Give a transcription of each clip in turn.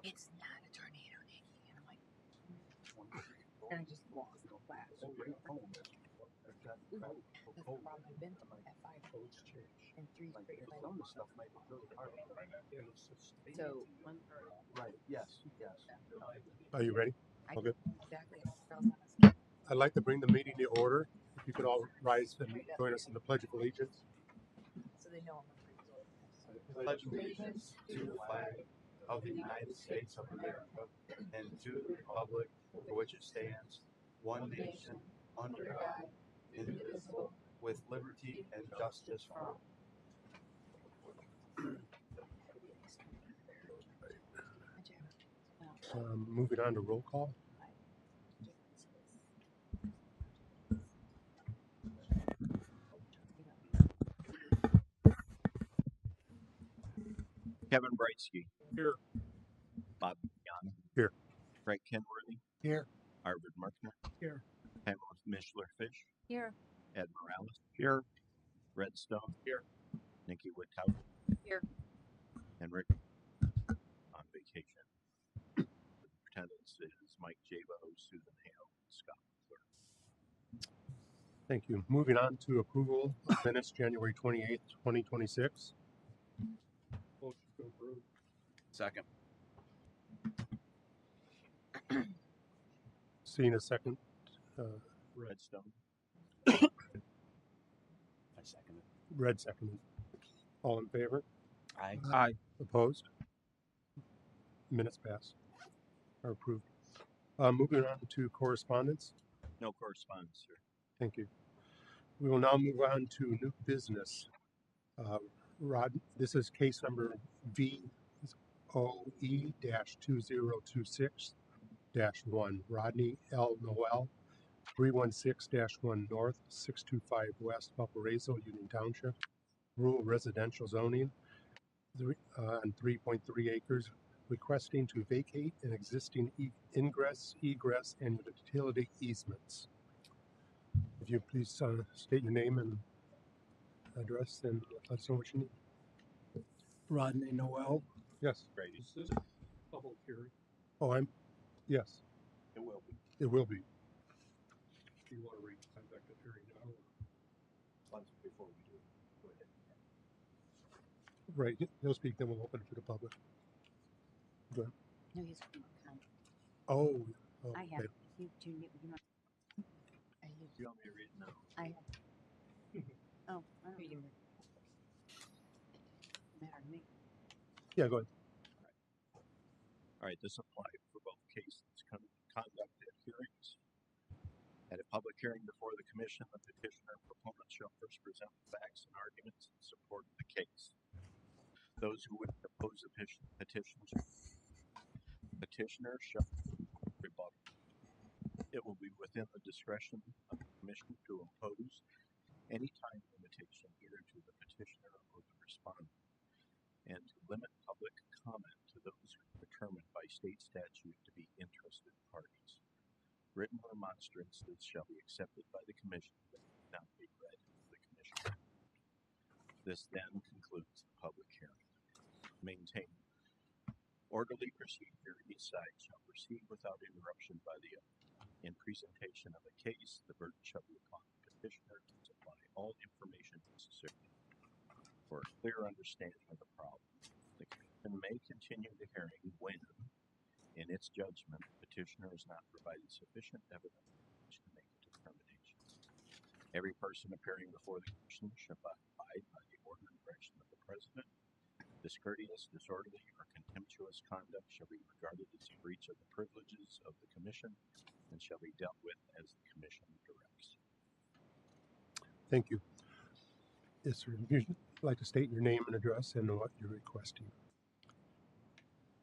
It's not a tornado, Nikki. And I'm like, and I just walked the flash. That's the problem. I've been at 5 and 3 straight nights. Some of the stuff might be really hard. So, right. Yes. Are you ready? Okay. Exactly. I'd like to bring the meeting to order. If you could all rise and join us in the Pledge of Allegiance. So they know I'm I pledge allegiance to the flag of the United States of America and to the republic for which it stands, one nation, under God, indivisible, with liberty and justice for all. Moving on to roll call. Kevin Brightsky. Here. Bob Yana. Here. Frank Kenworthy. Here. Arvid Markner. Here. Pamela Mishler-Fish. Here. Ed Morales. Here. Redstone. Here. Nikki Woodtower. Here. And Rick on vacation. Attendance is Mike Jabo, Susan Hale, and Scott Clerk. Thank you. Moving on to approval of minutes, January 28th, 2026. Motion to approve. Second. Seeing a second. Redstone. I second it. Red seconded. All in favor? Aye. Aye. Opposed? Minutes pass. Are approved. Moving on to correspondence. No correspondence, sir. Thank you. We will now move on to new business. Rod, this is case number VOE-2026-1. Rodney L. Noel, 316-1 North, 625 West, Valparaiso, Union Township. Rural residential zoning on 3.3 acres, requesting to vacate an existing ingress, egress, and utility easements. If you please state your name and address and let us know what you need. Rodney Noel. Yes. Brady. Is this a public hearing? Oh, yes, It will be. it will be. Do you want to conduct a hearing now? Once before we do it. Go ahead. Right, he'll speak, then we'll open it to the public. Go ahead. No, he's from Con. Oh, I okay. have. You know. I have. You want me to read it now? I have. Oh, I don't know. Matter to me. Yeah, go ahead. All right, this applies for both cases. Conducted hearings. At a public hearing before the commission, the petitioner and proponent shall first present the facts and arguments in support of the case. Those who would oppose the petitioner shall rebuttal. It will be within the discretion of the commission to impose any time limitation either to the petitioner or the respondent, and to limit public comment to those determined by state statute to be interested parties. Written remonstrances shall be accepted by the commission but not be read to the commission. This then concludes the public hearing. Maintain orderly procedure. Each side shall proceed without interruption by the other. In presentation of a case, the burden shall be upon the petitioner to supply all information necessary for a clear understanding of the problem. The commission may continue the hearing when, in its judgment, the petitioner has not provided sufficient evidence to make a determination. Every person appearing before the commission shall abide by the order and direction of the president. Discourteous, disorderly, or contemptuous conduct shall be regarded as a breach of the privileges of the commission and shall be dealt with as the commission directs. Thank you. Yes, sir. You'd like to state your name and address and what you're requesting.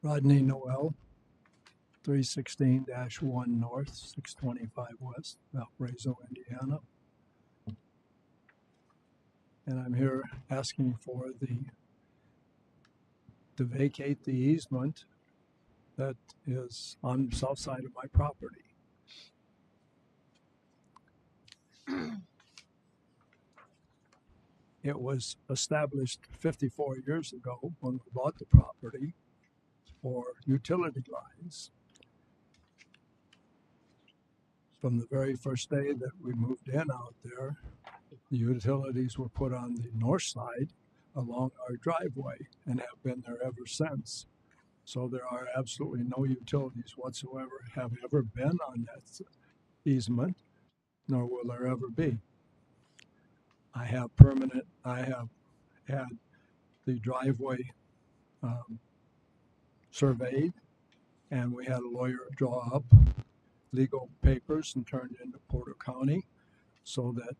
Rodney Noel, 316-1 North, 625 West, Valparaiso, Indiana. And I'm here asking for to vacate the easement that is on the south side of my property. It was established 54 years ago when we bought the property or utility lines. From the very first day that we moved in out there, the utilities were put on the north side along our driveway and have been there ever since. So there are absolutely no utilities whatsoever have ever been on that easement, nor will there ever be. I have had the driveway surveyed, and we had a lawyer draw up legal papers and turned into Porter County so that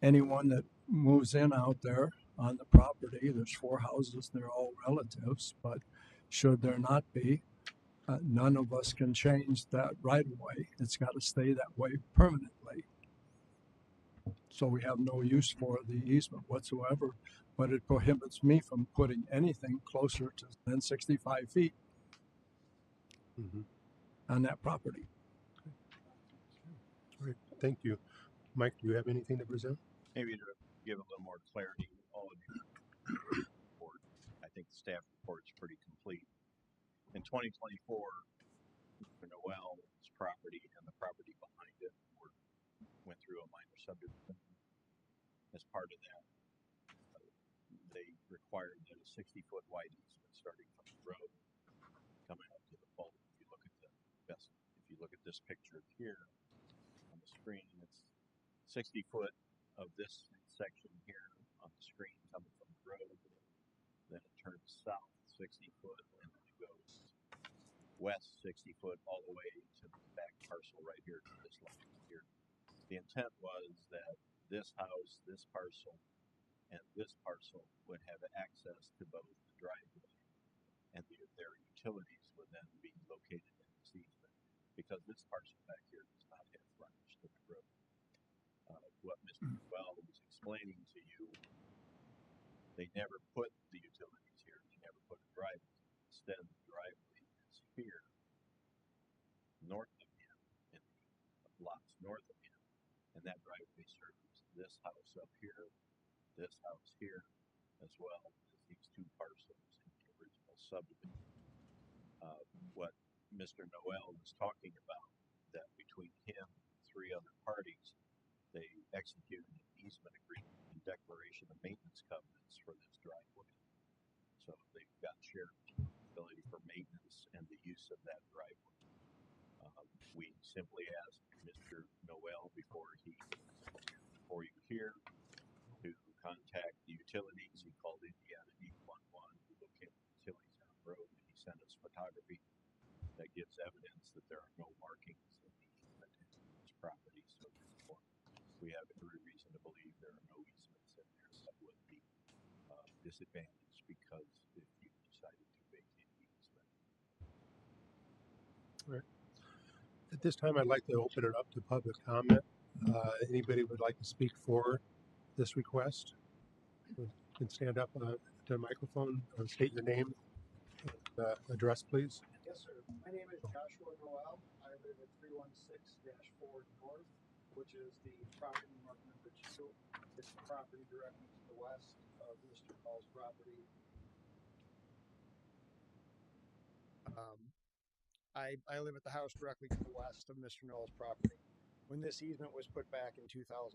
anyone that moves in out there on the property, there's 4 houses, they're all relatives, but should there not be, none of us can change that right of way. It's got to stay that way permanently. So we have no use for the easement whatsoever, but it prohibits me from putting anything closer to than 65 feet on that property. All right, thank you. Mike, do you have anything to present? Maybe to give a little more clarity, all of you report. I think the staff report is pretty complete. In 2024, Mr. Noel's property and the property behind it went through a minor subdivision. As part of that, they required that a 60-foot wide easement starting from the road coming up to the pole. If you look at this picture here on the screen, it's 60 foot of this section here on the screen coming from the road. Then it turns south 60 foot, and then it goes west 60 foot all the way to the back parcel right here to this line here. The intent was that this house, this parcel, and this parcel would have access to both the driveway and their utilities would then be located in this easement, because this parcel back here does not have frontage to the road. What Mr. Well was explaining to you, they never put the utilities here. They never put a driveway. Instead, the driveway is here, north of him, in the lots north of him, and that driveway serves this house up here, this house here, as well as these 2 parcels in the original subdivision. What Mr. Noel was talking about, that between him and 3 other parties, they executed an easement agreement and declaration of maintenance covenants for this driveway. So they've got shared responsibility for maintenance and the use of that driveway. We simply asked Mr. Noel before you here to contact the utilities. He called Indiana 811 to locate the utilities on the road, and he sent us photography that gives evidence that there are no markings in the easement in this property. So therefore, we have every reason to believe there are no easements in there that would be disadvantaged because if you decided to vacate the easement. All right. At this time, I'd like to open it up to public comment. Anybody would like to speak for this request? You can stand up to the microphone, state your name, address, please. Yes, sir. My name is Joshua Noel. I live at 316-4 North, which is the property mark number 2. It's the property directly to the west of Mr. Noel's property. I live at the house directly to the west of Mr. Noel's property. When this easement was put back in 2004,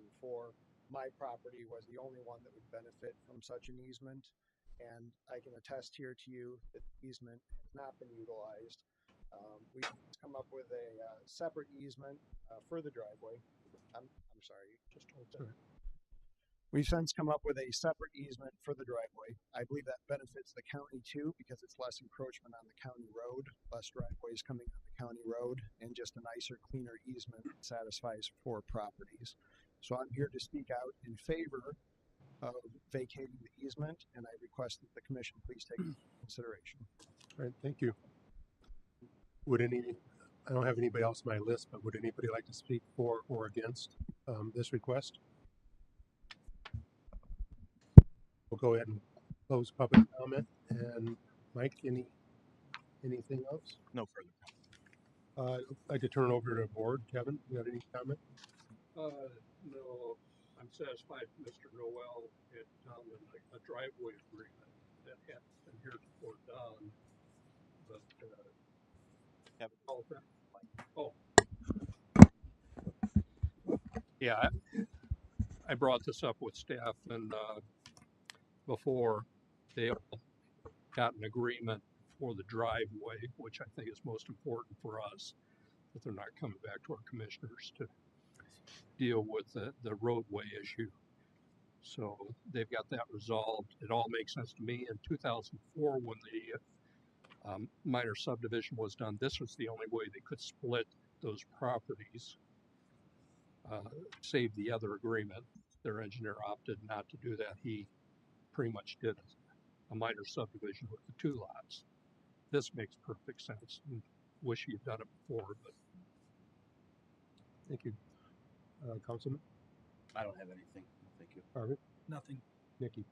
my property was the only one that would benefit from such an easement. And I can attest here to you that the easement has not been utilized. We've come up with a separate easement for the driveway. I'm sorry, just hold that. We've since come up with a separate easement for the driveway. I believe that benefits the county too, because it's less encroachment on the county road, less driveways coming on the county road, and just a nicer, cleaner easement that satisfies 4 properties. So I'm here to speak out in favor of vacating the easement, and I request that the commission please take it into consideration. All right, thank you. I don't have anybody else on my list, but would anybody like to speak for or against this request? We'll go ahead and close public comment. And Mike, anything else? No further comment. I'd like to turn it over to the board. Kevin, you have any comment? No, I'm satisfied Mr. Noel had done a driveway agreement that had been heretofore done. Kevin, Oh. Yeah, I brought this up with staff and before they all got an agreement for the driveway, which I think is most important for us, that they're not coming back to our commissioners to deal with the roadway issue. So they've got that resolved. It all makes sense to me. In 2004, when the minor subdivision was done, this was the only way they could split those properties, save the other agreement. Their engineer opted not to do that. He pretty much did a minor subdivision with the two lots. This makes perfect sense. Wish he had done it before, but Thank you. Councilman I don't have anything. Thank you. Harvey, Nothing. Nikki.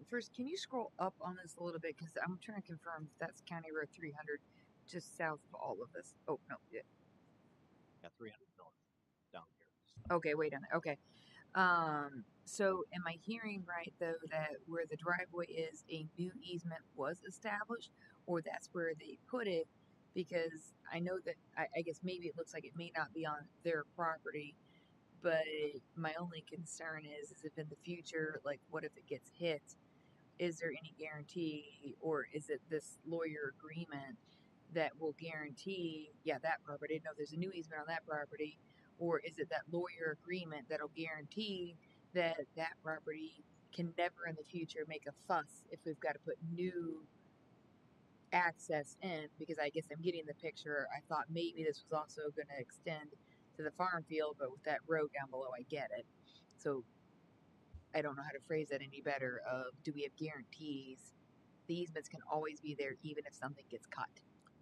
First, can you scroll up on this a little bit? Because I'm trying to confirm if that's County Road 300, just south of all of this. Oh, no. Yeah. Yeah, 300 north down here. Okay, wait on it. Okay. So am I hearing right, though, that where the driveway is, a new easement was established, or that's where they put it? Because I know that, I guess maybe it looks like it may not be on their property, but my only concern is if in the future, like, what if it gets hit? Is there any guarantee, or is it this lawyer agreement that will guarantee, yeah, that property? No, there's a new easement on that property, or is it that lawyer agreement that'll guarantee that that property can never in the future make a fuss if we've got to put new access in? Because I guess I'm getting the picture. I thought maybe this was also going to extend to the farm field, but with that road down below, I get it. So I don't know how to phrase that any better. Of do we have guarantees? The easements can always be there, even if something gets cut.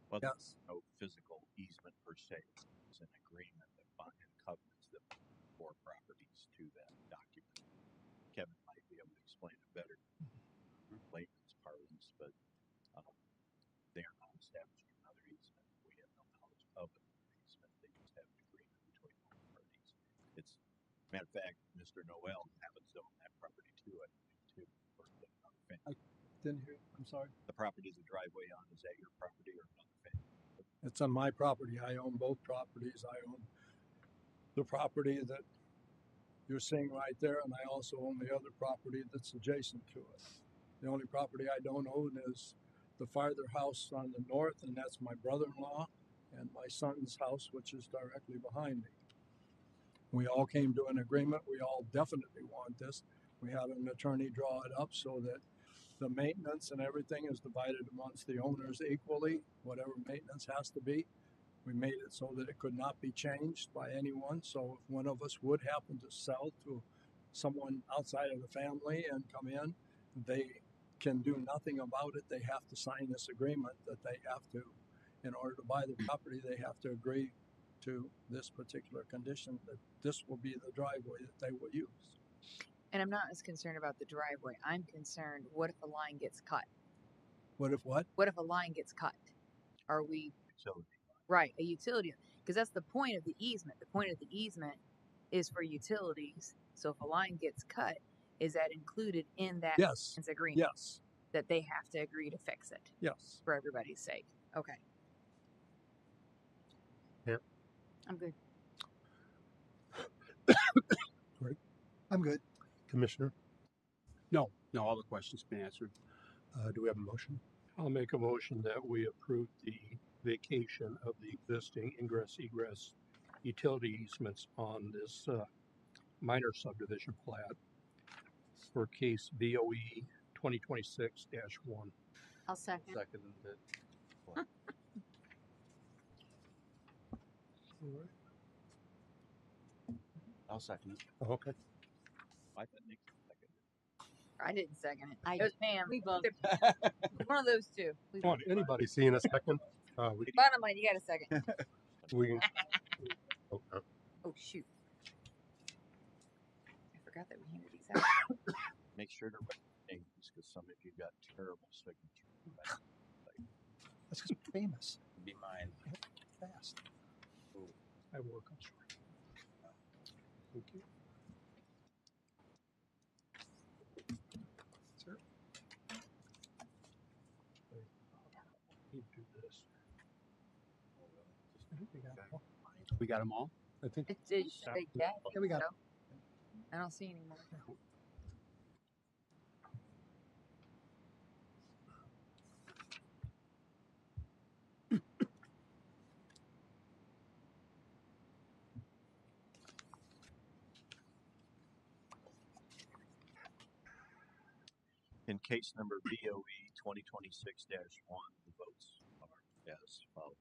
Well, Yes. no physical easement per se. It's an agreement that bind covenants that four properties to that document. Kevin might be able to explain it better, layman's parlance, but they are not establishing another easement. We have no knowledge of another easement. They just have an agreement between both parties. It's, matter of fact, Mr. Noel happens to own that property too, I believe, too, or another family. Didn't hear. I'm sorry. The property is a driveway on, is that your property or another family? It's on my property. I own both properties. I own the property that you're seeing right there, and I also own the other property that's adjacent to it. The only property I don't own is the farther house on the north, and that's my brother-in-law, and my son's house, which is directly behind me. We all came to an agreement. We all definitely want this. We had an attorney draw it up so that the maintenance and everything is divided amongst the owners equally, whatever maintenance has to be. We made it so that it could not be changed by anyone. So if one of us would happen to sell to someone outside of the family and come in, they can do nothing about it. They have to sign this agreement that they have to, in order to buy the property, they have to agree to this particular condition that this will be the driveway that they will use. And I'm not as concerned about the driveway. I'm concerned, what if a line gets cut? What if what? What if a line gets cut? Are we Utility. right? A utility, because that's the point of the easement. The point of the easement is for utilities. So if a line gets cut, is that included in that Yes. agreement? Yes. That they have to agree to fix it Yes. for everybody's sake. Okay. Yeah. I'm good. I'm good. Commissioner, No, all the questions have been answered. do we have a motion? I'll make a motion that we approve the vacation of the existing ingress-egress utility easements on this minor subdivision plat for case BOE 2026-1. I'll second. Second it. All right. I'll second it. Oh, okay. I thought Nick seconded it. I didn't second it. I It was Pam. We both. One of those two. Come on, Anybody seeing a second? We Bottom line, you got a second. can. Okay. Oh shoot! I forgot that we handed these out. Make sure to write names because some of you got terrible signatures. That's because we're famous. Be mine. Fast. I work on short. Thank you. Sir. You do this. We got them all. I think It did shake that. Yeah, we got So I don't see any more. In case number BOE 2026-1, the votes are as follows.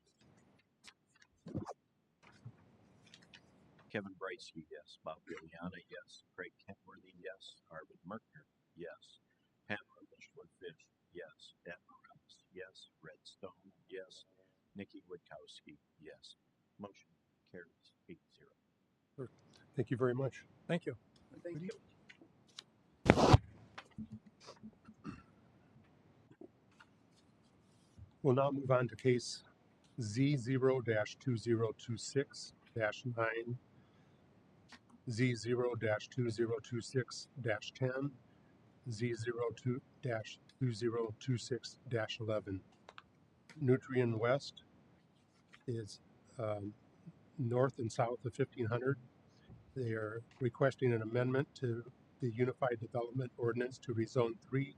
Kevin Brightsky, yes. Bob Gilliana, yes. Craig Kentworthy, yes. Arvid Merkner, yes. Pamela Mishler-Fish, yes. Ed Morales, yes. Red Stone, yes. Nikki Witkowski, yes. Motion carries 8-0. Thank you very much. Thank you. Thank you. We'll now move on to case Z0-2026-9, Z0-2026-10, Z0-2026-11. Nutrien West is north and south of 1500. They are requesting an amendment to the Unified Development Ordinance to rezone 3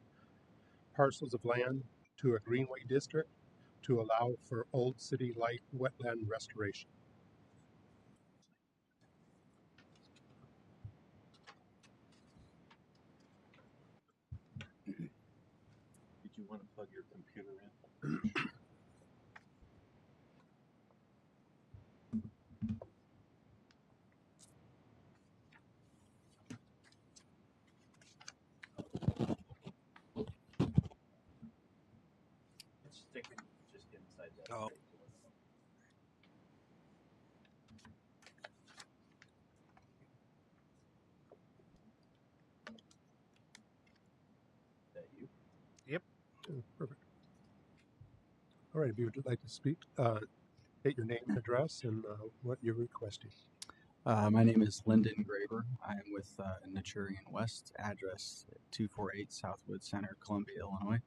parcels of land to a greenway district to allow for Old City Light wetland restoration. Did you want to plug your computer in? It's sticking just inside that. Oh. That you? Perfect. All right, if you would like to speak, state your name and address and what you're requesting. My name is Lyndon Graber. I am with Naturian West, address 248 Southwood Center, Columbia, Illinois.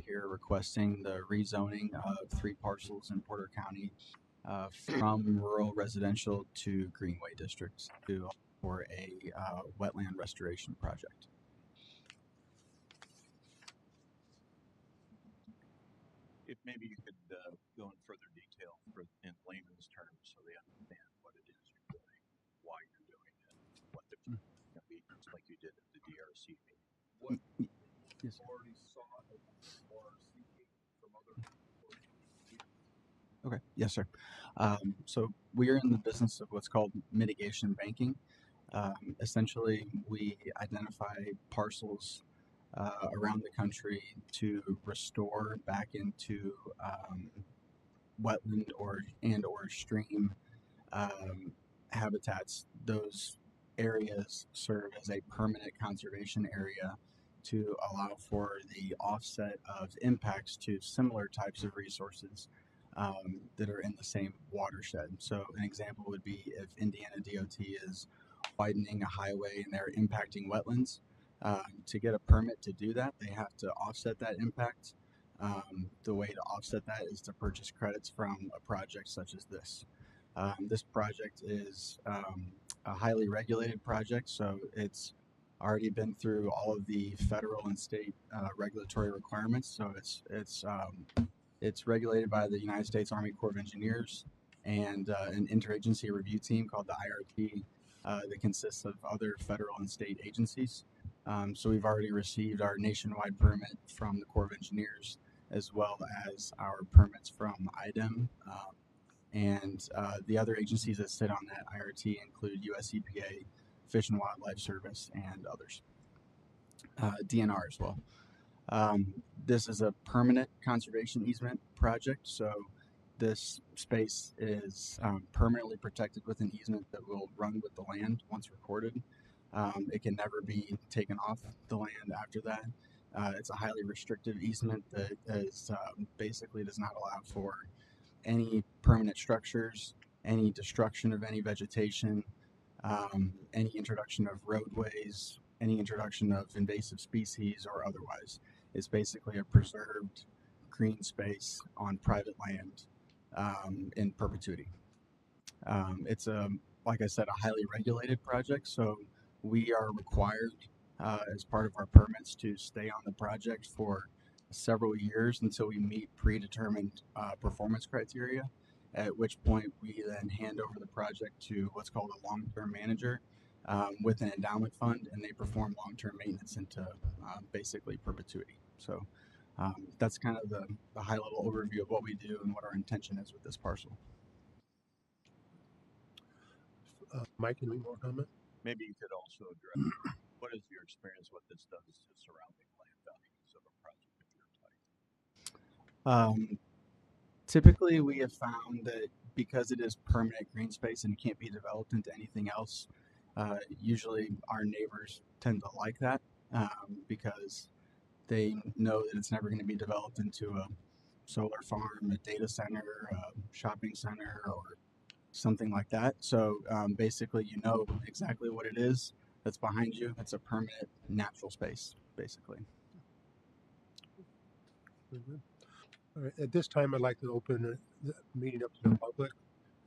Here requesting the rezoning of 3 parcels in Porter County from rural residential to greenway districts for a wetland restoration project. If maybe you could go in further detail in layman's terms so they understand what it is you're doing, why you're doing it, what the going to be, just like you did at the DRC meeting. What Yes, sir. already saw it or seeking from other. Okay. Yes, sir. So we are in the business of what's called mitigation banking. Essentially, we identify parcels around the country to restore back into wetland or stream habitats. Those areas serve as a permanent conservation area to allow for the offset of impacts to similar types of resources that are in the same watershed. So an example would be if Indiana DOT is widening a highway and they're impacting wetlands. To get a permit to do that, they have to offset that impact. The way to offset that is to purchase credits from a project such as this. This project is a highly regulated project, so it's already been through all of the federal and state regulatory requirements. So it's regulated by the United States Army Corps of Engineers and an interagency review team called the IRT that consists of other federal and state agencies. So we've already received our nationwide permit from the Corps of Engineers, as well as our permits from IDEM. And the other agencies that sit on that IRT include US EPA, Fish and Wildlife Service, and others. DNR as well. This is a permanent conservation easement project, so this space is permanently protected with an easement that will run with the land once recorded. It can never be taken off the land after that. It's a highly restrictive easement that is basically does not allow for any permanent structures, any destruction of any vegetation, any introduction of roadways, any introduction of invasive species or otherwise. It's basically a preserved green space on private land in perpetuity. It's like I said, a highly regulated project, so we are required as part of our permits to stay on the project for several years until we meet predetermined performance criteria. At which point we then hand over the project to what's called a long-term manager with an endowment fund, and they perform long-term maintenance into basically perpetuity. So that's kind of the high-level overview of what we do and what our intention is with this parcel. Mike, any more comment? Maybe you could also address what is your experience what this does to surrounding land values of a project of your type? Typically, we have found that because it is permanent green space and it can't be developed into anything else, usually our neighbors tend to like that because they know that it's never going to be developed into a solar farm, a data center, a shopping center, or something like that. So basically, you know exactly what it is that's behind you. It's a permanent natural space, basically. Very good. All right, at this time, I'd like to open the meeting up to the public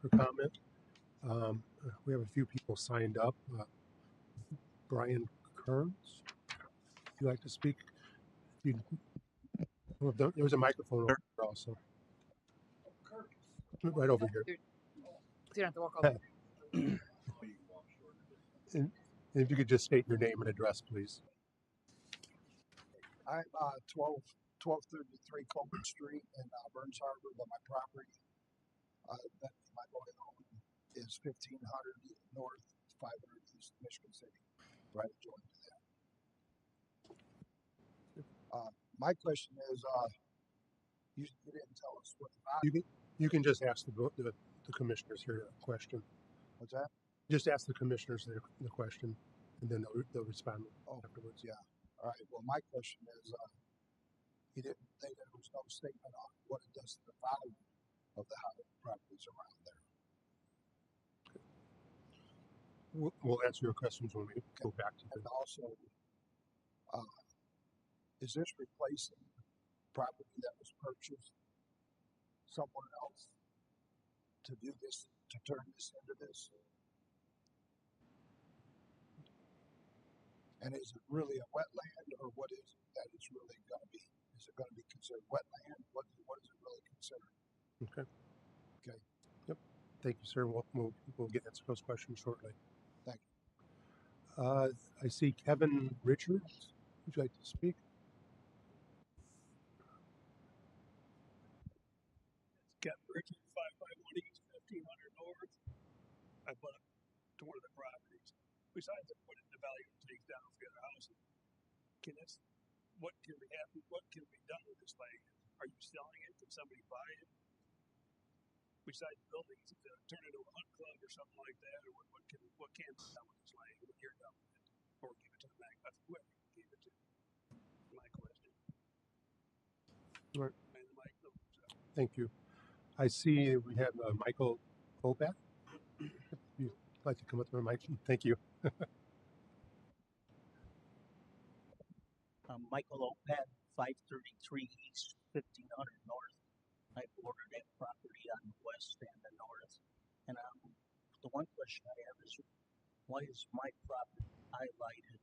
for comment. We have a few people signed up. Brian Kearns, would you like to speak? Well, there's a microphone over there also. Right over here. So you don't have to walk all the way. And if you could just state your name and address, please. I'm 1233 Coleman Street in Burns Harbor, but my property that my going home is 1500 North, 500 East, Michigan City, right adjoining to that. My question is, you didn't tell us what the value. You can just ask the commissioners here a question. What's that? Just ask the commissioners the question, and then they'll respond afterwards. Yeah. All right. Well, my question is, you didn't think there was no statement on what it does to the value of the properties around there. We'll answer your questions when we go back to them. And also, is this replacing property that was purchased somewhere else to do this, to turn this into this? And is it really a wetland, or what is it that it's really going to be? Is it going to be considered wetland? What is it really considered? Okay. Okay. Yep. Thank you, sir. We'll get answer those questions shortly. Thank you. I see Kevin Richards. Would you like to speak? Kevin Richards, 551 East, 1500 North. I bought to one of the properties. Besides what the value it takes down for the other houses, what can be done with this land? Are you selling it? Can somebody buy it? Besides buildings, turn it into a hunt club or something like that, or what can be done with this land when you're done with it, or give it to the bank? That's whoever you give it to. My question. Right. And the mic, so. Thank you. I see we have Michael Obat. You'd like to come up to the mic? Thank you. Michael Opat, 533 East, 1500 North. I border that property on the west and the north. And the one question I have is, why is my property highlighted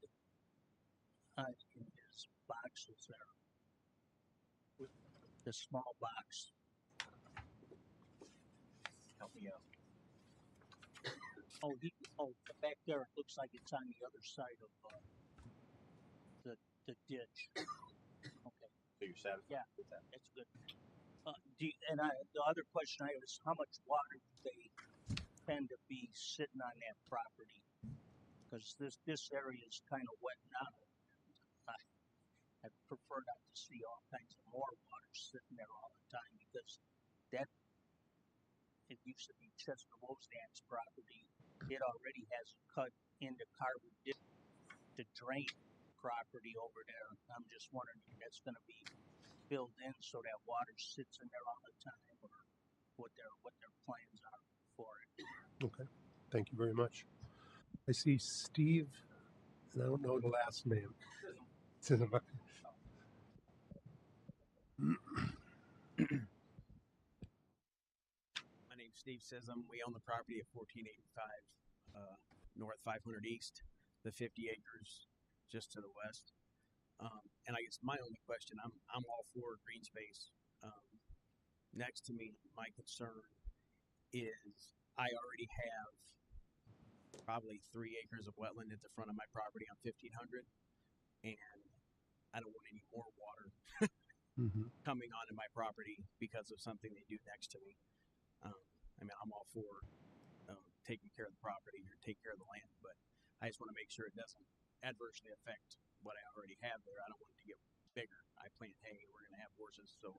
in his boxes there? The small box. Help me out. Back there it looks like it's on the other side of the ditch. Okay. So you're satisfied? Yeah, that's good. The other question I have is, how much water do they tend to be sitting on that property? Because this area is kind of wet now. I prefer not to see all kinds of more water sitting there all the time, because it used to be Chester Wostan's property. It already has a cut into carbon to drain property over there. I'm just wondering if that's going to be filled in so that water sits in there all the time, or what their plans are for it. Okay. Thank you very much. I see Steve, and I don't know the last name. Steve Sism. We own the property at 1485 North 500 East, the 50 acres just to the west. And I guess my only question, I'm all for green space. Next to me, my concern is I already have probably 3 acres of wetland at the front of my property on 1500, and I don't want any more water coming onto my property because of something they do next to me. I mean, I'm all for taking care of the property or take care of the land, but I just want to make sure it doesn't adversely affect what I already have there. I don't want it to get bigger. I plant hay, we're going to have horses, so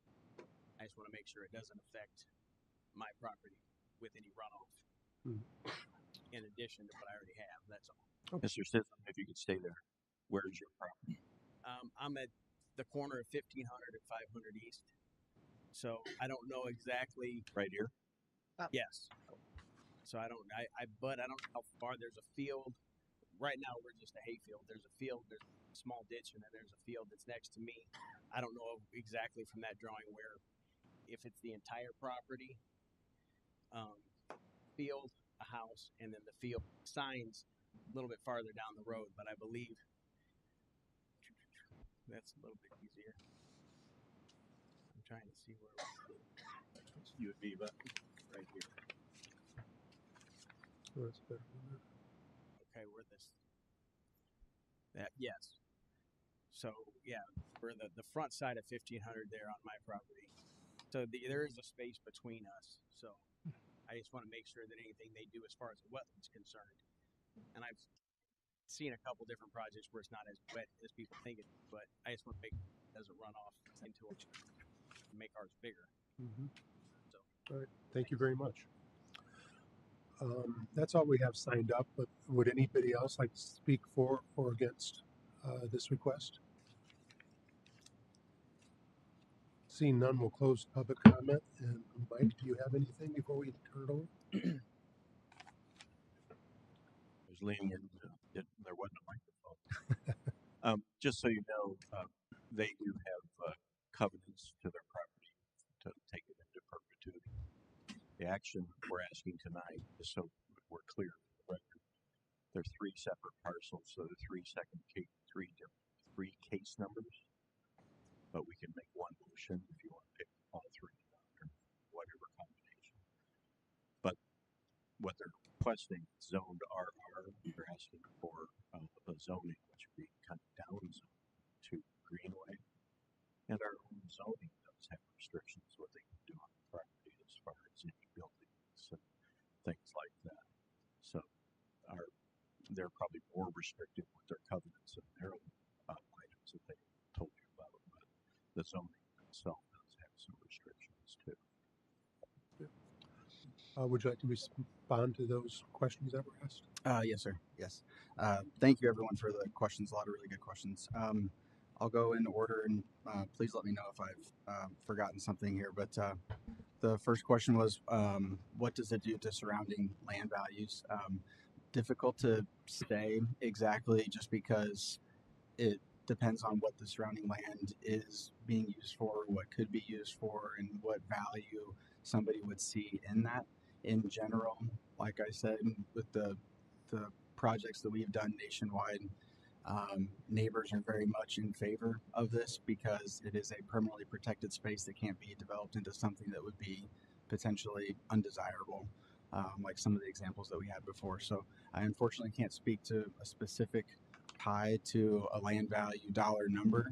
I just want to make sure it doesn't affect my property with any runoff in addition to what I already have. That's all. Mr. Sisson, if you could stay there, where's your property? I'm at the corner of 1500 and 500 East, so I don't know exactly. Right here? Yes. So I don't know how far. There's a field. Right now we're just a hayfield. There's a field, there's a small ditch, and then there's a field that's next to me. I don't know exactly from that drawing where, if it's the entire property, field, a house, and then the field signs a little bit farther down the road, but I believe that's a little bit easier. I'm trying to see where You would be about right here. Okay, where this yes. So yeah, we're the front side of 1500 there on my property. So there is a space between us. So I just want to make sure that anything they do as far as the wetlands concerned, and I've seen a couple different projects where it's not as wet as people think it, but I just want to make sure it doesn't run off into it and make ours bigger. So, all right, thank you very much. That's all we have signed up, but would anybody else like to speak for or against this request? Seeing none, we'll close public comment. And Mike, do you have anything before we turn it over? I was leaning in, there wasn't a microphone. Just so you know, they do have covenants to their property to take it into perpetuity. The action we're asking tonight is so we're clear for the record. There are 3 separate parcels, so the 3 case numbers. But we can make one motion if you want to pick all 3 or whatever combination. But what they're requesting is zoned RR. They're asking for a zoning which would be kind of down zone to Greenway. And our own zoning does have restrictions what they can do on the property as far as any buildings and things like that. So they're probably more restrictive with their covenants and their own items that they told you about. But the zoning itself does have some restrictions too. Would you like to respond to those questions that were asked? Yes, sir. Yes. Thank you, everyone, for the questions. A lot of really good questions. I'll go in order, and please let me know if I've forgotten something here. But the first question was, what does it do to surrounding land values? Difficult to say exactly, just because it depends on what the surrounding land is being used for, what could be used for, and what value somebody would see in that. In general, like I said, with the projects that we've done nationwide, neighbors are very much in favor of this because it is a permanently protected space that can't be developed into something that would be potentially undesirable, like some of the examples that we had before. So I unfortunately can't speak to a specific tie to a land value dollar number,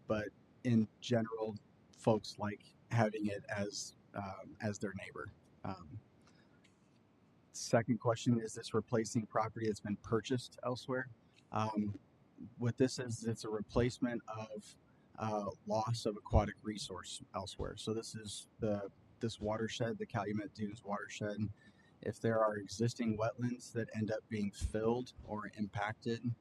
but in general, folks like having it as their neighbor. Second question, is this replacing property that's been purchased elsewhere? What this is, it's a replacement of loss of aquatic resource elsewhere. So this is this watershed, the Calumet Dunes watershed. If there are existing wetlands that end up being filled or impacted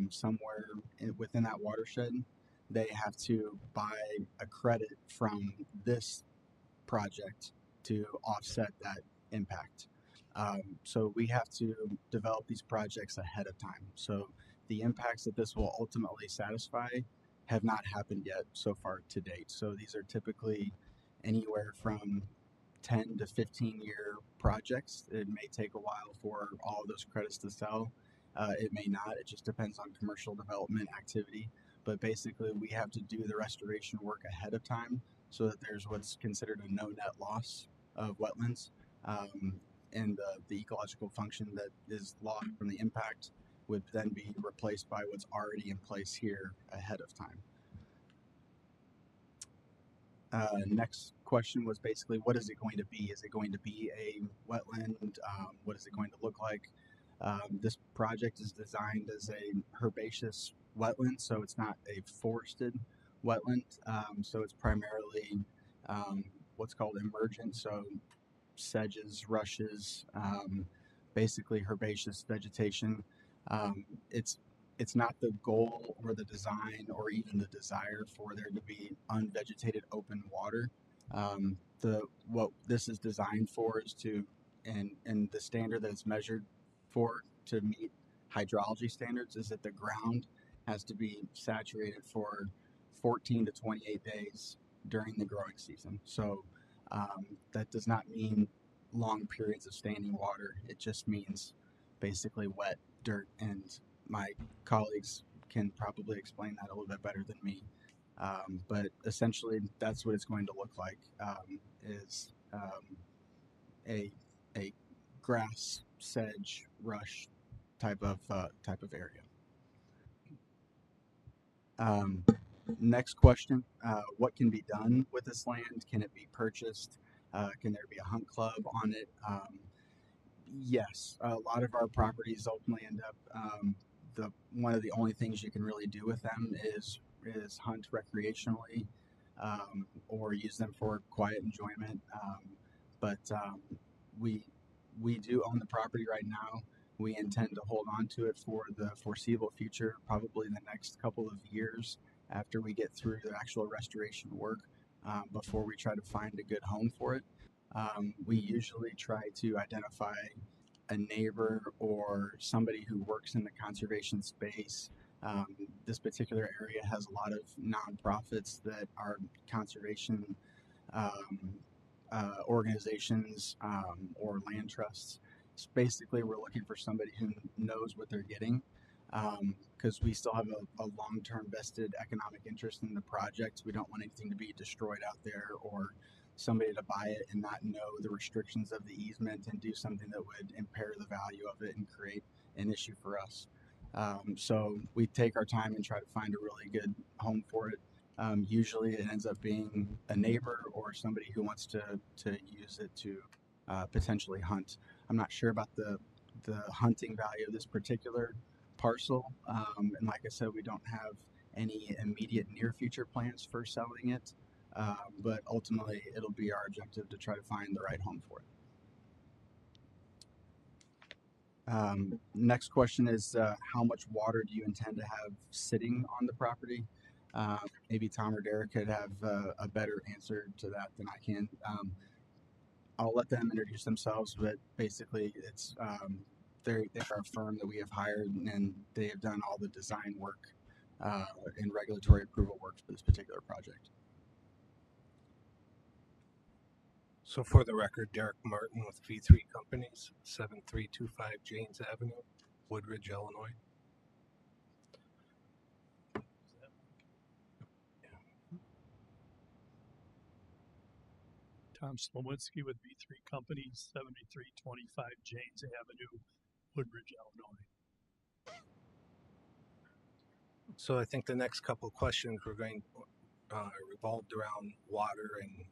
somewhere within that watershed, they have to buy a credit from this project to offset that impact. So we have to develop these projects ahead of time. So the impacts that this will ultimately satisfy have not happened yet so far to date. So these are typically anywhere from 10 to 15-year projects. It may take a while for all of those credits to sell. It may not. It just depends on commercial development activity. But basically, we have to do the restoration work ahead of time so that there's what's considered a no net loss of wetlands. And the ecological function that is lost from the impact would then be replaced by what's already in place here ahead of time. Next question was basically, what is it going to be? Is it going to be a wetland? What is it going to look like? This project is designed as a herbaceous wetland, so it's not a forested wetland. So it's primarily what's called emergent, so sedges, rushes, basically herbaceous vegetation. It's not the goal or the design or even the desire for there to be unvegetated open water. What this is designed for is to, and the standard that it's measured for to meet hydrology standards is that the ground has to be saturated for 14 to 28 days during the growing season. So that does not mean long periods of standing water. It just means basically wet dirt, and my colleagues can probably explain that a little bit better than me. But essentially, that's what it's going to look like. Is a grass, sedge, rush type of area. Next question: what can be done with this land? Can it be purchased? Can there be a hunt club on it? Yes, a lot of our properties ultimately end up one of the only things you can really do with them is hunt recreationally or use them for quiet enjoyment. But we do own the property right now. We intend to hold on to it for the foreseeable future, probably the next couple of years after we get through the actual restoration work, before we try to find a good home for it. We usually try to identify a neighbor or somebody who works in the conservation space. This particular area has a lot of nonprofits that are conservation organizations or land trusts. So basically, we're looking for somebody who knows what they're getting, because we still have a long-term vested economic interest in the project. We don't want anything to be destroyed out there, or somebody to buy it and not know the restrictions of the easement and do something that would impair the value of it and create an issue for us. So we take our time and try to find a really good home for it. Usually it ends up being a neighbor or somebody who wants to use it to potentially hunt. I'm not sure about the hunting value of this particular parcel. And like I said, we don't have any immediate near future plans for selling it. But ultimately, it'll be our objective to try to find the right home for it. Next question is, how much water do you intend to have sitting on the property? Maybe Tom or Derek could have a better answer to that than I can. I'll let them introduce themselves, but basically, it's they're a firm that we have hired, and they have done all the design work and regulatory approval work for this particular project. So for the record, Derek Martin with V3 Companies, 7325 Janes Avenue, Woodridge, Illinois. Tom Slowinski with V3 Companies, 7325 Janes Avenue, Woodridge, Illinois. So I think the next couple of questions we're going revolved around water and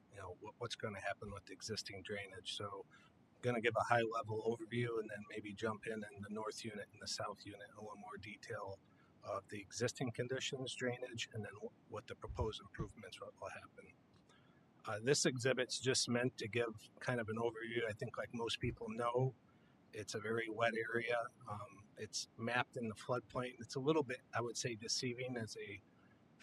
what's going to happen with the existing drainage. So I'm going to give a high level overview and then maybe jump in the north unit and the south unit in a little more detail of the existing conditions, drainage, and then what the proposed improvements will happen. This exhibit's just meant to give kind of an overview. I think like most people know, it's a very wet area. It's mapped in the floodplain. It's a little bit, I would say, deceiving as a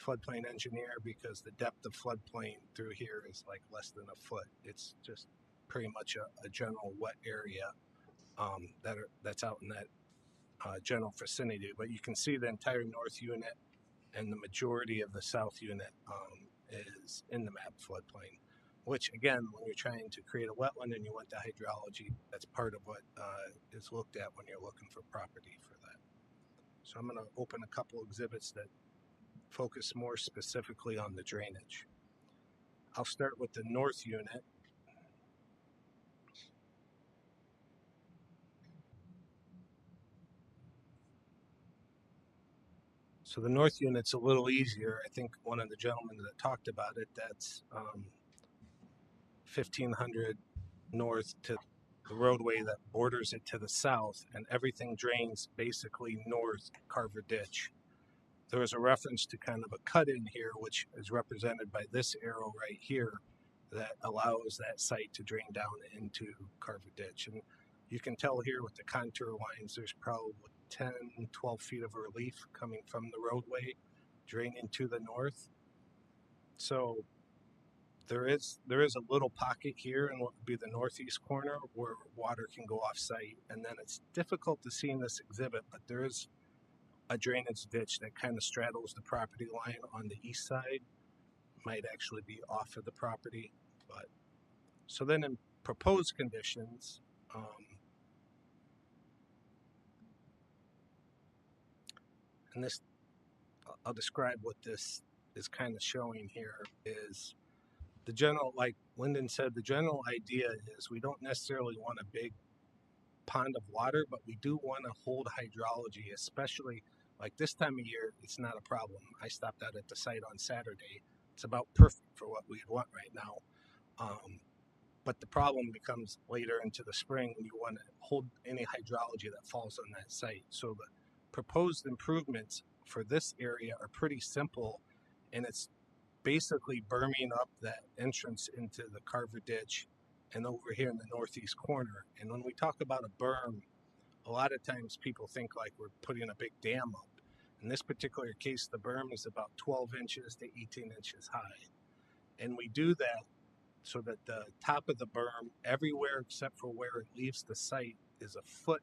floodplain engineer because the depth of floodplain through here is like less than a foot. It's just pretty much a general wet area that's out in that general vicinity. But you can see the entire north unit and the majority of the south unit is in the mapped floodplain. which again, when you're trying to create a wetland and you want the hydrology, that's part of what is looked at when you're looking for property for that. So I'm going to open a couple exhibits that focus more specifically on the drainage. I'll start with the north unit. So the north unit's a little easier. I think one of the gentlemen that talked about it, that's 1500 north to the roadway that borders it to the south, and everything drains basically north Carver Ditch. There is a reference to kind of a cut in here, which is represented by this arrow right here, that allows that site to drain down into Carver Ditch. And you can tell here with the contour lines, there's probably 10, 12 feet of relief coming from the roadway draining to the north. So there is a little pocket here in what would be the northeast corner where water can go off site. And then it's difficult to see in this exhibit, but there is a drainage ditch that kind of straddles the property line on the east side. Might actually be off of the property, but so then in proposed conditions, and this, I'll describe what this is kind of showing here is the general, like Lyndon said, the general idea is we don't necessarily want a big pond of water, but we do want to hold hydrology, especially like this time of year. It's not a problem. I stopped out at the site on Saturday. It's about perfect for what we want right now. But the problem becomes later into the spring when you want to hold any hydrology that falls on that site. So the proposed improvements for this area are pretty simple, and it's basically berming up that entrance into the Carver Ditch and over here in the northeast corner. And when we talk about a berm, a lot of times people think like we're putting a big dam up. In this particular case, the berm is about 12 inches to 18 inches high. And we do that so that the top of the berm, everywhere except for where it leaves the site, is a foot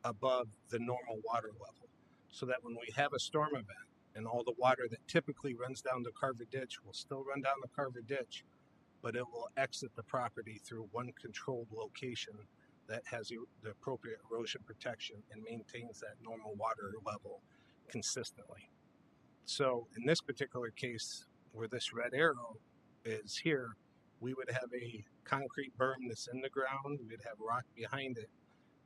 above the normal water level. So that when we have a storm event and all the water that typically runs down the Carver Ditch will still run down the Carver Ditch, but it will exit the property through one controlled location that has the appropriate erosion protection and maintains that normal water level consistently. So in this particular case, where this red arrow is here, we would have a concrete berm that's in the ground, we'd have rock behind it,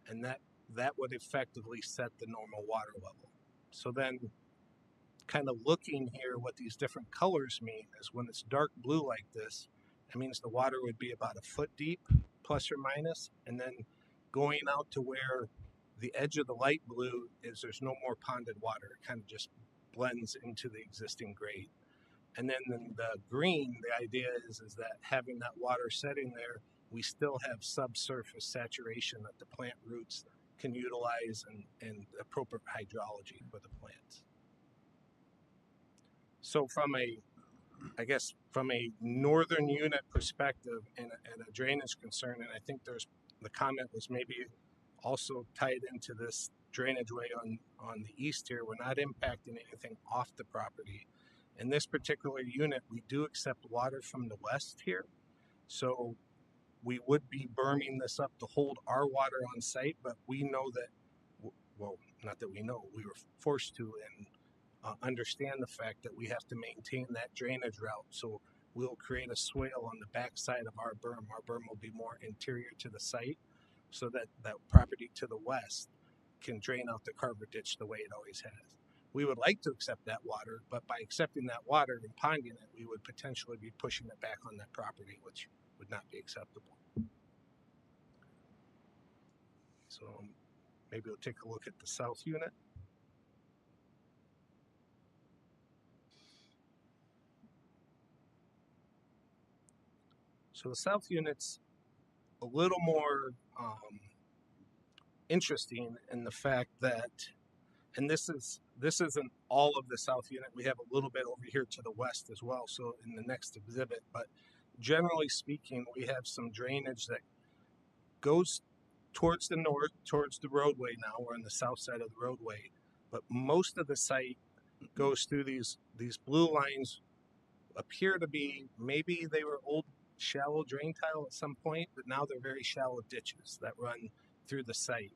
and that would effectively set the normal water level. So then kind of looking here, what these different colors mean is when it's dark blue like this, it means the water would be about a foot deep, plus or minus, and then going out to where the edge of the light blue is, there's no more ponded water. It kind of just blends into the existing grade. And then in the green, the idea is that having that water setting there, we still have subsurface saturation that the plant roots can utilize and appropriate hydrology for the plants. So from a northern unit perspective and a drainage concern, and I think the comment was maybe also tied into this drainage way on the east here, we're not impacting anything off the property. In this particular unit, we do accept water from the west here. So we would be berming this up to hold our water on site, but we know that, well, not that we know, we were forced to and understand the fact that we have to maintain that drainage route. So we'll create a swale on the back side of our berm. Our berm will be more interior to the site so that that property to the west can drain out the Carver Ditch the way it always has. We would like to accept that water, but by accepting that water and ponding it, we would potentially be pushing it back on that property, which would not be acceptable. So maybe we'll take a look at the south unit. So the south unit's a little more interesting in the fact that, and this isn't all of the south unit. We have a little bit over here to the west as well. So in the next exhibit, but generally speaking, we have some drainage that goes towards the north, towards the roadway. Now we're on the south side of the roadway, but most of the site goes through these blue lines. Appear to be, maybe they were old shallow drain tile at some point, but now they're very shallow ditches that run through the site.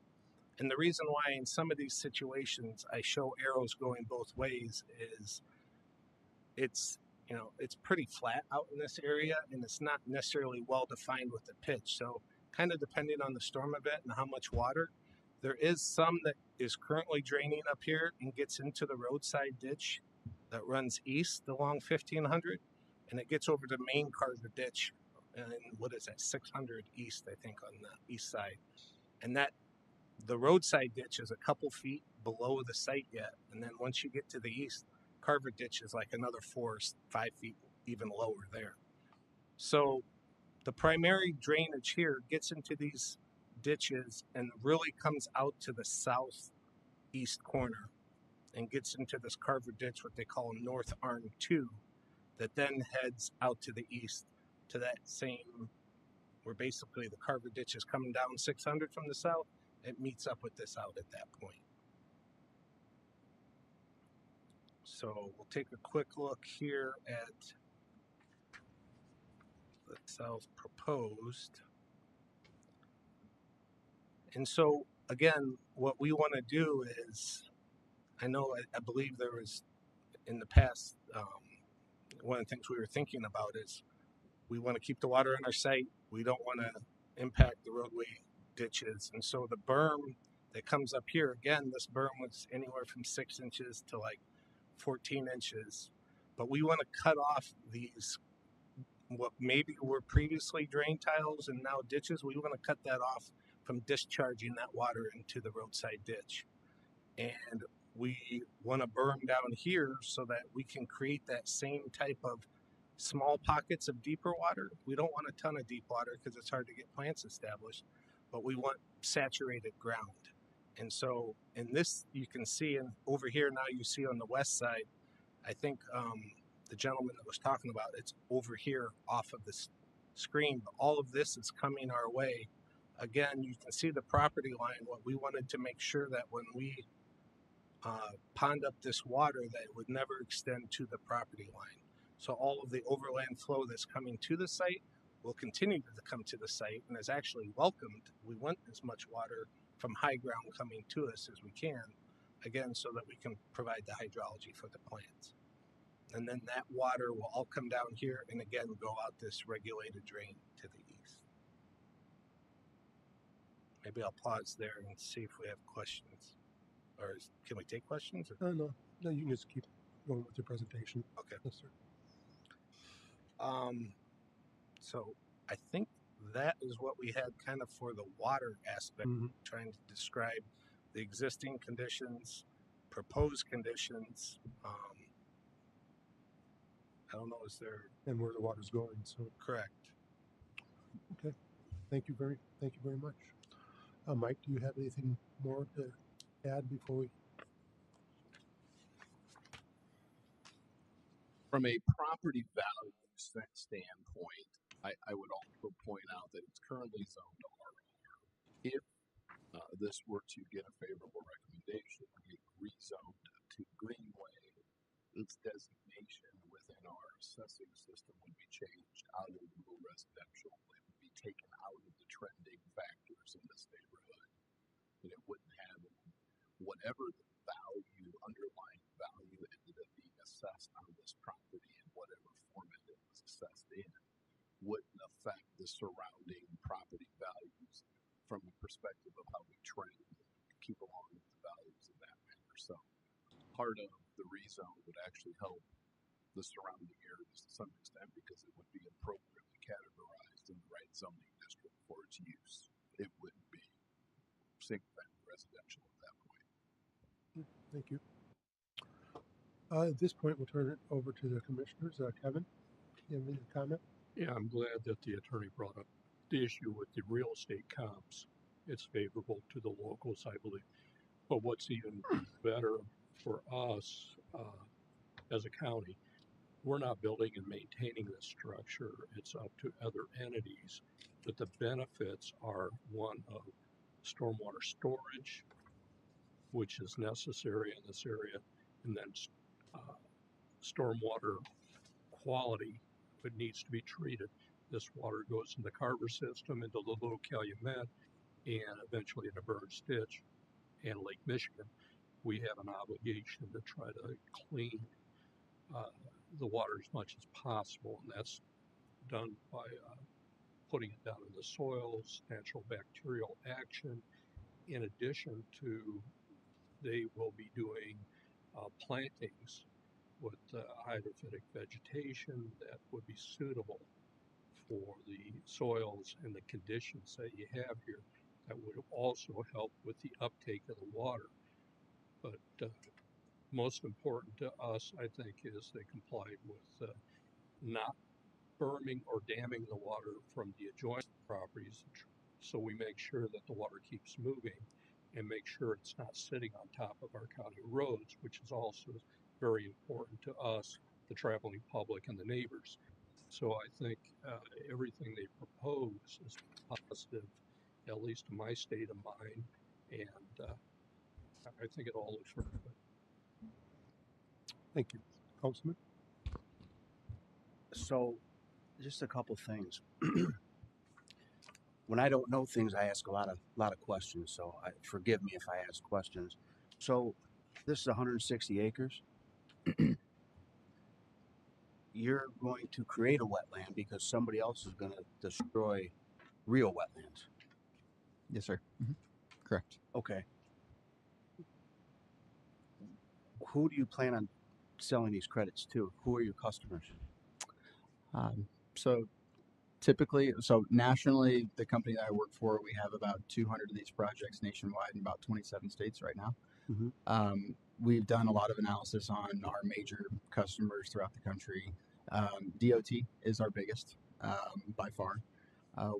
And the reason why in some of these situations I show arrows going both ways is it's it's pretty flat out in this area and it's not necessarily well defined with the pitch. So kind of depending on the storm event and how much water, there is some that is currently draining up here and gets into the roadside ditch that runs east along 1500 and it gets over the main Carver ditch and what is that 600 east I think on the east side. And that the roadside ditch is a couple feet below the site yet, and then once you get to the east, Carver ditch is like another 4 or 5 feet even lower there. So the primary drainage here gets into these ditches and really comes out to the southeast corner and gets into this Carver ditch, what they call North Arm 2, that then heads out to the east to that same, where basically the Carver ditch is coming down 600 from the south. It meets up with this out at that point. So we'll take a quick look here at the south proposed. And so again, what we want to do is, I believe there was in the past, one of the things we were thinking about is we want to keep the water in our site. We don't want to impact the roadway ditches. And so the berm that comes up here, again, this berm was anywhere from 6 inches to like 14 inches. But we want to cut off these, what maybe were previously drain tiles and now ditches. We want to cut that off from discharging that water into the roadside ditch. And we want to berm down here so that we can create that same type of small pockets of deeper water. We don't want a ton of deep water because it's hard to get plants established, but we want saturated ground. And so in this, you can see, and over here now you see on the west side, I think the gentleman that was talking about, it's over here off of this screen, but all of this is coming our way. Again, you can see the property line. What we wanted to make sure that when we pond up this water, that it would never extend to the property line. So all of the overland flow that's coming to the site will continue to come to the site and is actually welcomed. We want as much water from high ground coming to us as we can, again, so that we can provide the hydrology for the plants. And then that water will all come down here and again go out this regulated drain to the east. Maybe I'll pause there and see if we have questions. Or can we take questions? Or? No, you can just keep going with your presentation. Okay. Yes, sir. So I think that is what we had kind of for the water aspect, trying to describe the existing conditions, proposed conditions. I don't know, is there... And where the water's going, so. Correct. Okay, thank you very much. Mike, do you have anything more to add before we? From a property value standpoint, I would also point out that it's currently zoned RR. If this were to get a favorable recommendation, get rezoned to Greenway, its designation within our assessing system would be changed out of rural residential. It would be taken out of the trending factors in this neighborhood. And it wouldn't have whatever the value, underlying value ended up being assessed on this property in whatever format it was assessed in, wouldn't affect the surrounding property values from the perspective of how we trend and keep along with the values in that manner. So part of the rezone would actually help the surrounding areas to some extent because it would be appropriately categorized in the right zoning district for its use. It wouldn't be single-family residential at that point. Thank you. At this point, we'll turn it over to the commissioners. Kevin, you have any comment? Yeah, I'm glad that the attorney brought up the issue with the real estate comps. It's favorable to the locals, I believe. But what's even better for us as a county, we're not building and maintaining this structure. It's up to other entities. But the benefits are one of stormwater storage, which is necessary in this area, and then stormwater quality, it needs to be treated. This water goes in the Carver system, into the Little Calumet, and eventually into Burns Ditch and Lake Michigan. We have an obligation to try to clean uh, the water as much as possible, and that's done by putting it down in the soils, natural bacterial action. In addition to, they will be doing plantings with hydrophytic vegetation that would be suitable for the soils and the conditions that you have here. That would also help with the uptake of the water. But most important to us, I think, is they complied with not berming or damming the water from the adjoining properties, so we make sure that the water keeps moving and make sure it's not sitting on top of our county roads, which is also very important to us, the traveling public, and the neighbors. So I think everything they propose is positive, at least in my state of mind, and I think it all looks very good. Thank you. Councilman? So, just a couple things. When I don't know things, I ask a lot of questions. So, forgive me if I ask questions. So, this is 160 acres. You're going to create a wetland because somebody else is going to destroy real wetlands. Yes, sir. Correct. Okay. Who do you plan on selling these credits to? Who are your customers? So typically, so nationally, the company that I work for, we have about 200 of these projects nationwide in about 27 states right now. We've done a lot of analysis on our major customers throughout the country. DOT is our biggest by far.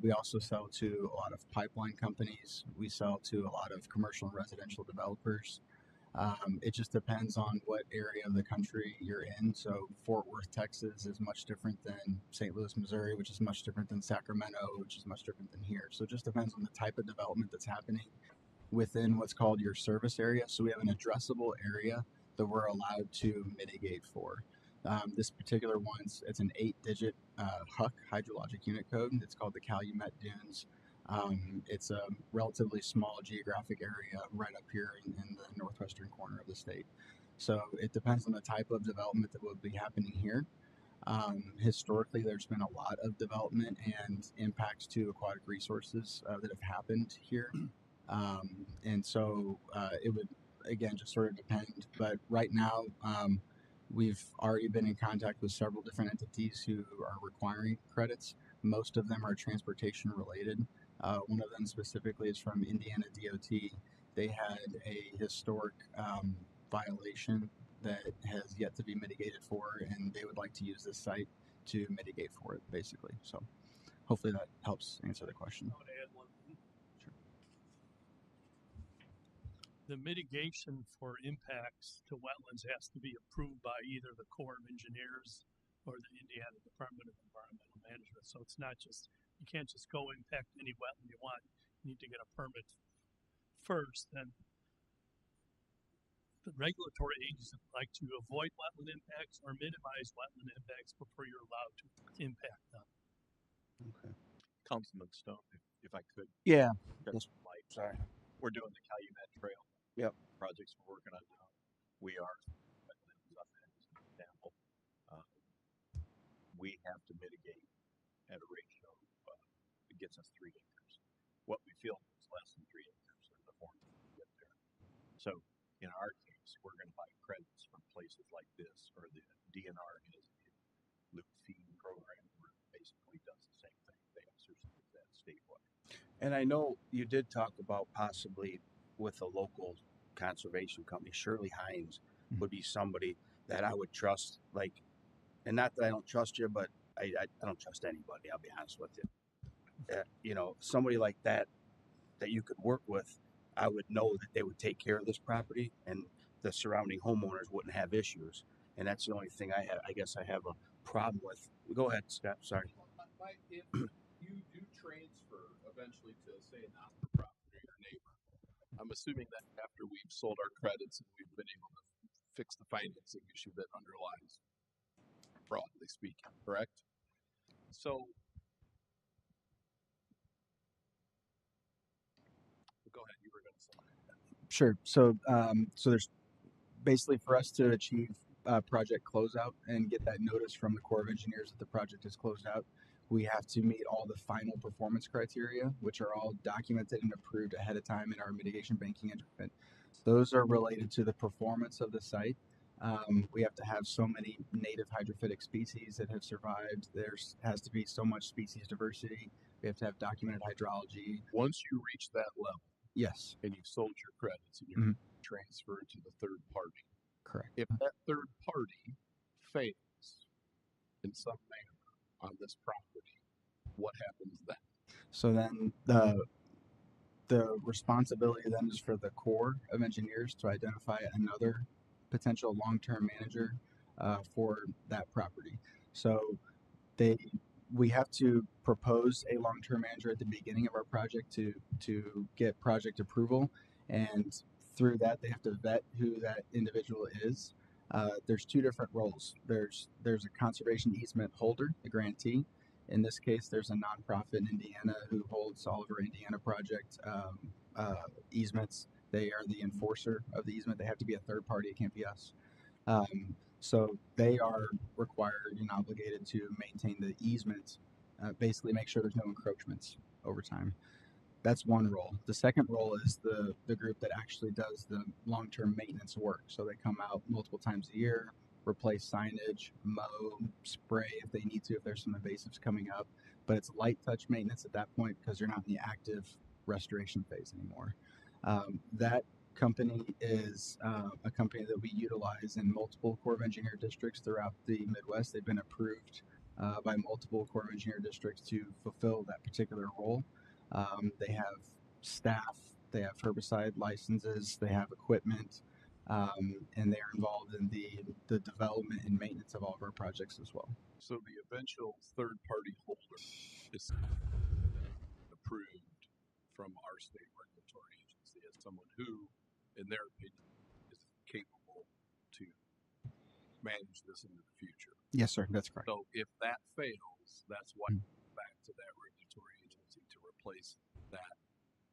We also sell to a lot of pipeline companies. We sell to a lot of commercial and residential developers. It just depends on what area of the country you're in. So Fort Worth, Texas is much different than St. Louis, Missouri, which is much different than Sacramento, which is much different than here. So it just depends on the type of development that's happening within what's called your service area. So we have an addressable area that we're allowed to mitigate for. This particular one, it's an 8-digit HUC, hydrologic unit code. It's called the Calumet Dunes. It's a relatively small geographic area right up here in the northwestern corner of the state. So it depends on the type of development that will be happening here. Historically, there's been a lot of development and impacts to aquatic resources that have happened here. And so it would, again, just sort of depend. But right now, we've already been in contact with several different entities who are requiring credits. Most of them are transportation related. One of them specifically is from Indiana DOT. They had a historic violation that has yet to be mitigated for, and they would like to use this site to mitigate for it, basically. So hopefully that helps answer the question. I want to add one thing. Sure. The mitigation for impacts to wetlands has to be approved by either the Corps of Engineers or the Indiana Department of Environmental Management. So it's not just, you can't just go impact any wetland you want. You need to get a permit first. And the regulatory agencies like to avoid wetland impacts or minimize wetland impacts before you're allowed to impact them. Okay. Councilman Stone, if I could. Yeah. Sorry. We're doing the Calumet Trail. Yep. Projects we're working on now. We are wetlands on that as an example. We have to mitigate at a ratio that gets us 3 acres. What we feel is less than 3 acres in the form to get there. So in our case, we're going to buy credits from places like this, or the DNR has a loop feed program where it basically does the same thing. They exercise that statewide. And I know you did talk about possibly with a local conservation company, Shirley Hines would be somebody that I would trust. Like, and not that I don't trust you, but I don't trust anybody. I'll be honest with you. You know, somebody like that you could work with, I would know that they would take care of this property and the surrounding homeowners wouldn't have issues. And that's the only thing I guess I have a problem with. Go ahead, Scott. Sorry. If you do transfer eventually to, say, a not-for-profit or your neighbor, I'm assuming that after we've sold our credits and we've been able to fix the financing issue that underlies, broadly speaking, correct? So ahead. You were going to say. Sure. So there's basically for us to achieve project closeout and get that notice from the Corps of Engineers that the project is closed out, we have to meet all the final performance criteria, which are all documented and approved ahead of time in our mitigation banking instrument. Those are related to the performance of the site. We have to have so many native hydrophytic species that have survived. There has to be so much species diversity. We have to have documented hydrology. Once you reach that level, Yes. and you've sold your credits and you're transferred to the third party, Correct. if that third party fails in some manner on this property, what happens then? So then the responsibility then is for the Corps of Engineers to identify another potential long-term manager for that property. So we have to propose a long-term manager at the beginning of our project to get project approval, and through that they have to vet who that individual is. There's two different roles. There's a conservation easement holder, the grantee. In this case, there's a nonprofit in Indiana who holds all of our Indiana project easements. They are the enforcer of the easement. They have to be a third party. It can't be us. So they are required and obligated to maintain the easement, basically make sure there's no encroachments over time. That's one role. The second role is the group that actually does the long-term maintenance work. So they come out multiple times a year, replace signage, mow, spray if they need to, if there's some invasives coming up. But it's light touch maintenance at that point because you're not in the active restoration phase anymore. That company is a company that we utilize in multiple Corps of Engineer districts throughout the Midwest. They've been approved by multiple Corps of Engineer districts to fulfill that particular role. They have staff, they have herbicide licenses, they have equipment, and they're involved in the development and maintenance of all of our projects as well. So the eventual third party holder is approved from our state regulatory agency as someone who, in their opinion, is capable to manage this into the future. Yes, sir. That's correct. So if that fails, that's why we go back to that regulatory agency to replace that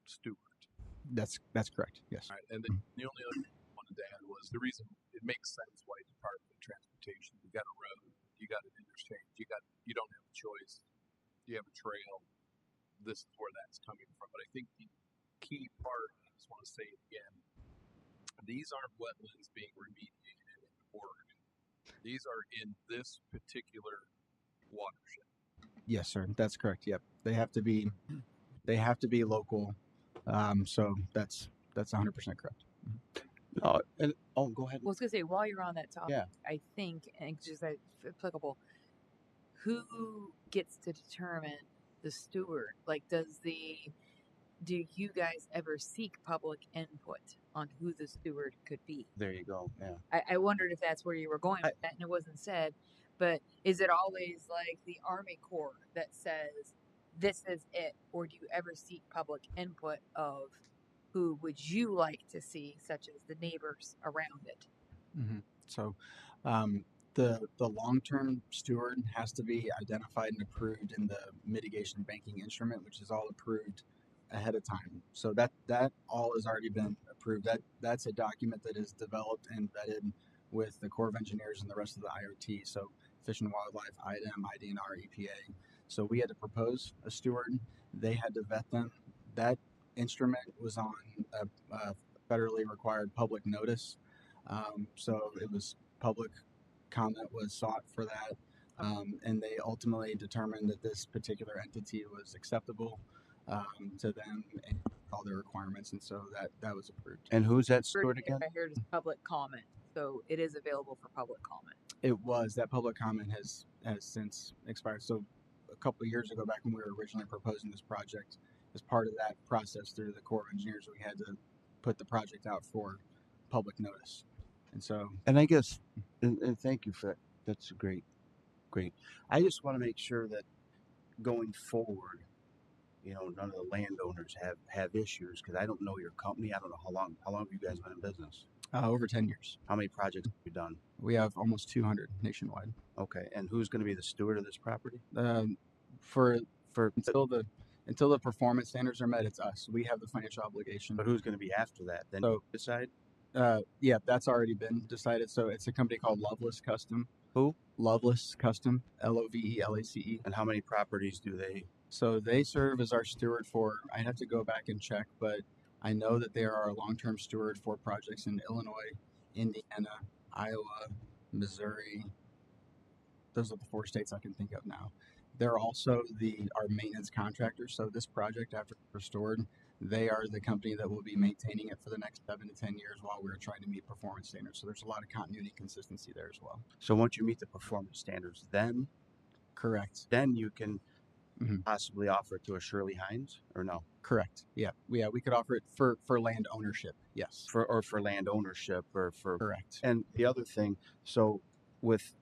steward. That's correct. Yes. All right, and then the only other thing I wanted to add was the reason it makes sense why Department of Transportation, you got a road, you got an interchange, you don't have a choice, you have a trail. This is where that's coming from. But I think the key part, I just want to say it again, these aren't wetlands being remediated in Oregon. These are in this particular watershed. Yes, sir. That's correct. Yep. They have to be local. So that's 100% correct. No, and go ahead. Well, I was gonna say while you're on that topic, Yeah. I think, and just that applicable, who gets to determine the steward? Like, do you guys ever seek public input on who the steward could be? There you go. Yeah. I wondered if that's where you were going with that, and it wasn't said. But is it always like the Army Corps that says this is it, or do you ever seek public input of who would you like to see, such as the neighbors around it? Mm-hmm. So, the long-term steward has to be identified and approved in the mitigation banking instrument, which is all approved ahead of time. So that all has already been approved. That's a document that is developed and vetted with the Corps of Engineers and the rest of the IoT. So Fish and Wildlife, IDEM, IDNR, EPA. So we had to propose a steward. They had to vet them. That instrument was on a federally required public notice. So it was public comment was sought for that. And they ultimately determined that this particular entity was acceptable to them and all their requirements. And so that was approved. And who's that steward again? I heard is public comment, so it is available for public comment. It was. That public comment has since expired. So a couple of years ago, back when we were originally proposing this project, as part of that process through the Corps of Engineers, we had to put the project out for public notice. And so, And I guess, and thank you for that. That's great. I just want to make sure that going forward, none of the landowners have issues because I don't know your company. I don't know how long have you guys been in business? over 10 years. How many projects have you done? We have almost 200 nationwide. Okay, and who's going to be the steward of this property? For until Until the performance standards are met, it's us. We have the financial obligation. But who's going to be after that? Then So- you decide. Yeah, that's already been decided. So it's a company called Loveless Custom. Who? Loveless Custom, Lovelace. And how many properties do they? So they serve as our steward for, I'd have to go back and check, but I know that they are our long-term steward for projects in Illinois, Indiana, Iowa, Missouri. Those are the 4 states I can think of now. They're also our maintenance contractor. So this project, after restored, they are the company that will be maintaining it for the next 7 to 10 years while we're trying to meet performance standards. So there's a lot of continuity and consistency there as well. So once you meet the performance standards, then Correct. then you can Mhm. possibly offer it to a Shirley Hines, or no? Correct. Yeah. We could offer it for land ownership. Yes. For land ownership or for. Correct. And the other thing, so with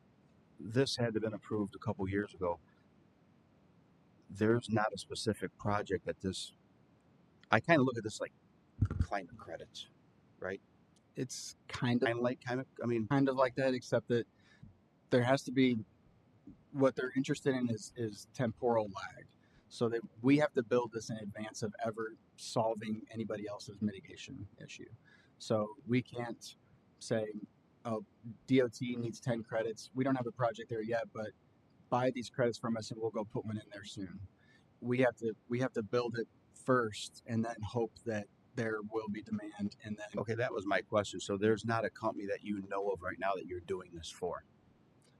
this had to been approved a couple years ago. There's not a specific project that this. I kind of look at this like climate credits, right? It's kind of I mean, kind of like that, except that there has to be what they're interested in is temporal lag. So that we have to build this in advance of ever solving anybody else's mitigation issue. So we can't say, oh, DOT needs 10 credits. We don't have a project there yet, but buy these credits from us and we'll go put one in there soon. We have to build it first and then hope that there will be demand, and then okay, that was my question. So there's not a company that you know of right now that you're doing this for.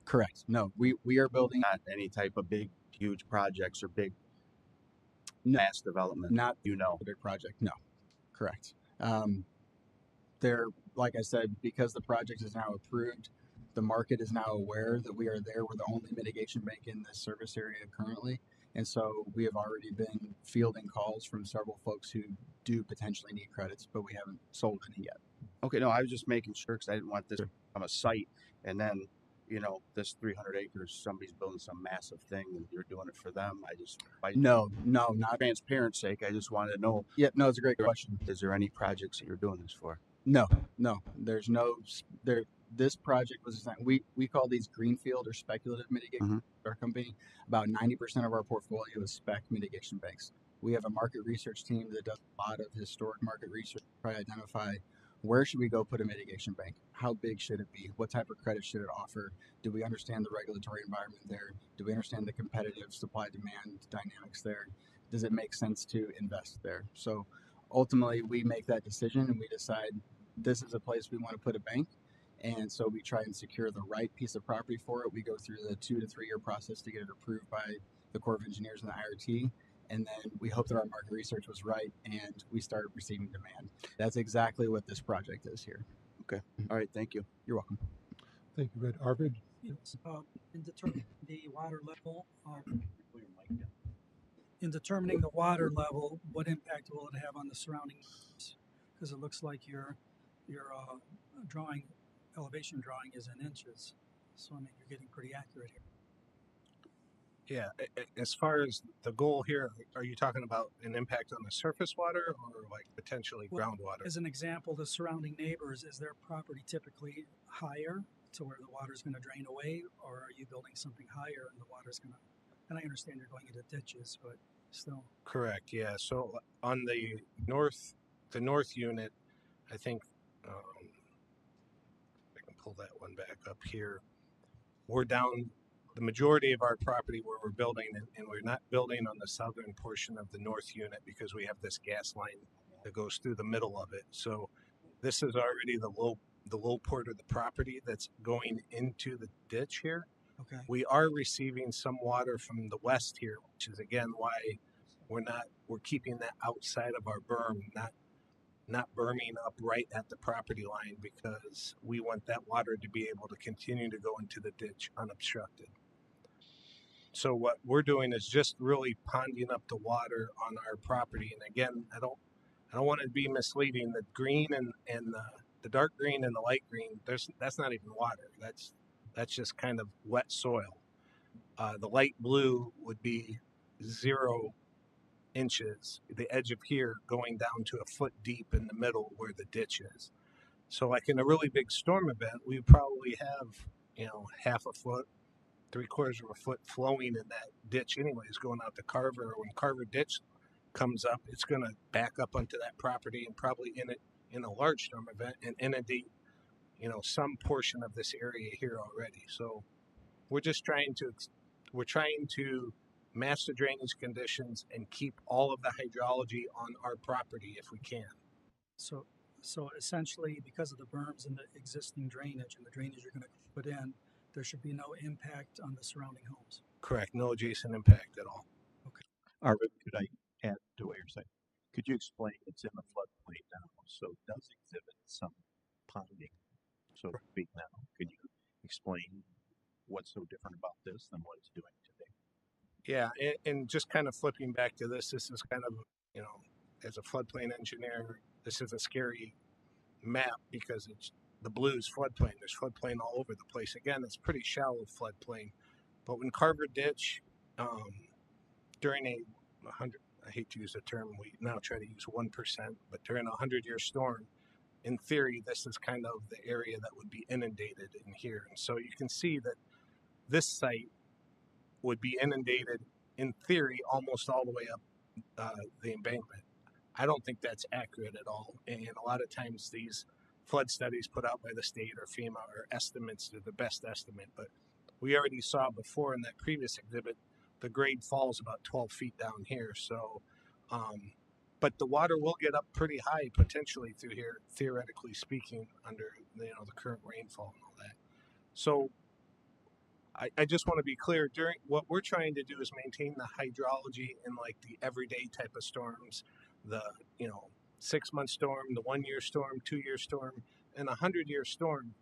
Correct. No, we are building Not any type of big, huge projects or big mass development. not a big project. No, correct. They're, like I said, because the project is now approved, the market is now aware that we are there. We're the only mitigation bank in this service area currently. And so we have already been fielding calls from several folks who do potentially need credits, but we haven't sold any yet. Okay, no, I was just making sure because I didn't want this to become a site and then, this 300 acres, somebody's building some massive thing and you're doing it for them. No, not transparency sake. I just wanted to know. Yeah, no, it's a great question. Is there any projects that you're doing this for? No, there's no there. This project was designed. We call these greenfield or speculative mitigation. Our company, about 90% of our portfolio is spec mitigation banks. We have a market research team that does a lot of historic market research to try to identify where should we go put a mitigation bank? How big should it be? What type of credit should it offer? Do we understand the regulatory environment there? Do we understand the competitive supply demand dynamics there? Does it make sense to invest there? So ultimately, we make that decision and we decide this is a place we want to put a bank. And so we try and secure the right piece of property for it. We go through the 2 to 3 year process to get it approved by the Corps of Engineers and the IRT. And then we hope that our market research was right and we started receiving demand. That's exactly what this project is here. Okay. All right. Thank you. You're welcome. Thank you, Ed. Arvid? Yes, in determining the water level, what impact will it have on the surrounding areas? Because it looks like your elevation drawing is in inches, so I mean you're getting pretty accurate here. Yeah, as far as the goal here, are you talking about an impact on the surface water or like potentially groundwater? As an example, the surrounding neighbors, is their property typically higher to where the water's going to drain away, or are you building something higher and the water's going to, and I understand you're going into ditches, but still. Correct, yeah. So on the north unit, I think, I can pull that one back up here. We're down the majority of our property where we're building, and we're not building on the southern portion of the north unit because we have this gas line that goes through the middle of it. So this is already the low part of the property that's going into the ditch here. Okay. We are receiving some water from the west here, which is again why we're keeping that outside of our berm, not berming up right at the property line, because we want that water to be able to continue to go into the ditch unobstructed. So what we're doing is just really ponding up the water on our property. And again, I don't want it to be misleading. The green and the dark green and the light green, that's not even water. That's just kind of wet soil. The light blue would be 0 inches, the edge of here going down to a foot deep in the middle where the ditch is. So like in a really big storm event, we probably have, half a foot, 3/4 of a foot flowing in that ditch anyways, going out to Carver. When Carver ditch comes up, it's going to back up onto that property and probably in a large storm event and inundate, some portion of this area here already. So we're just trying to match the drainage conditions and keep all of the hydrology on our property if we can. So, so essentially, because of the berms and the existing drainage and the drainage you're going to put in, there should be no impact on the surrounding homes. Correct. No adjacent impact at all. Arvid, could I add to what you're saying? Could you explain, it's in the floodplain now, so it does exhibit some ponding, so to speak now. Could you explain what's so different about this than what it's doing today? Yeah, and just kind of flipping back to this is kind of, as a floodplain engineer, this is a scary map because it's the blue's floodplain. There's floodplain all over the place. Again, it's pretty shallow floodplain, but when Carver Ditch, during I hate to use the term, we now try to use 1%, but during a 100-year storm, in theory, this is kind of the area that would be inundated in here. And so you can see that this site would be inundated, in theory, almost all the way up the embankment. I don't think that's accurate at all. And a lot of times these flood studies put out by the state or FEMA are estimates. They're the best estimate. But we already saw before in that previous exhibit, the grade falls about 12 feet down here. So, but the water will get up pretty high potentially through here, theoretically speaking, under the current rainfall and all that. So I just want to be clear, during what we're trying to do is maintain the hydrology in like the everyday type of storms, the 6-month storm, the 1-year storm, 2-year storm, and a 100-year storm.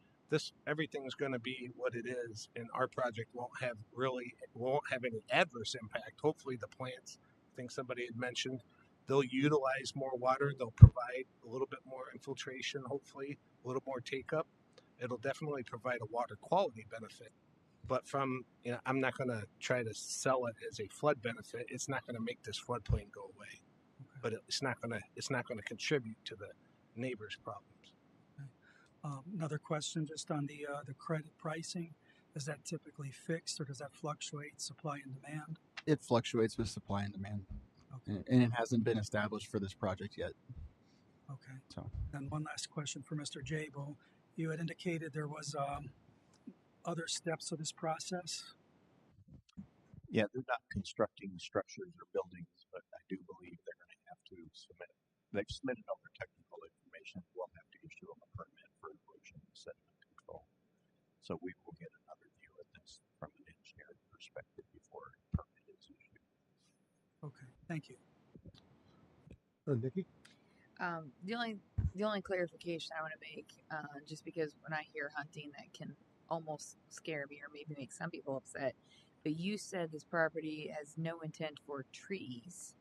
Everything's going to be what it is, and our project won't have any adverse impact. Hopefully the plants, I think somebody had mentioned, they'll utilize more water, they'll provide a little bit more infiltration, hopefully a little more take up. It'll definitely provide a water quality benefit. But I'm not going to try to sell it as a flood benefit. It's not going to make this floodplain go away, but it's not going to contribute to the neighbors' problems. Another question, just on the credit pricing, is that typically fixed or does that fluctuate, supply and demand? It fluctuates with supply and demand, Okay. and it hasn't been established for this project yet. Okay. So, and one last question for Mr. Jabo. You had indicated there was other steps of this process. Yeah, they're not constructing structures or buildings, but I do believe they're going to have to submit. They've submitted all their technical information. We'll have to issue them a permit for erosion and sediment control. So we will get another view at this from an engineering perspective before a permit is issued. Okay, thank you. Nikki? The only clarification I want to make, just because when I hear hunting, that can almost scare me or maybe make some people upset. But you said this property has no intent for trees.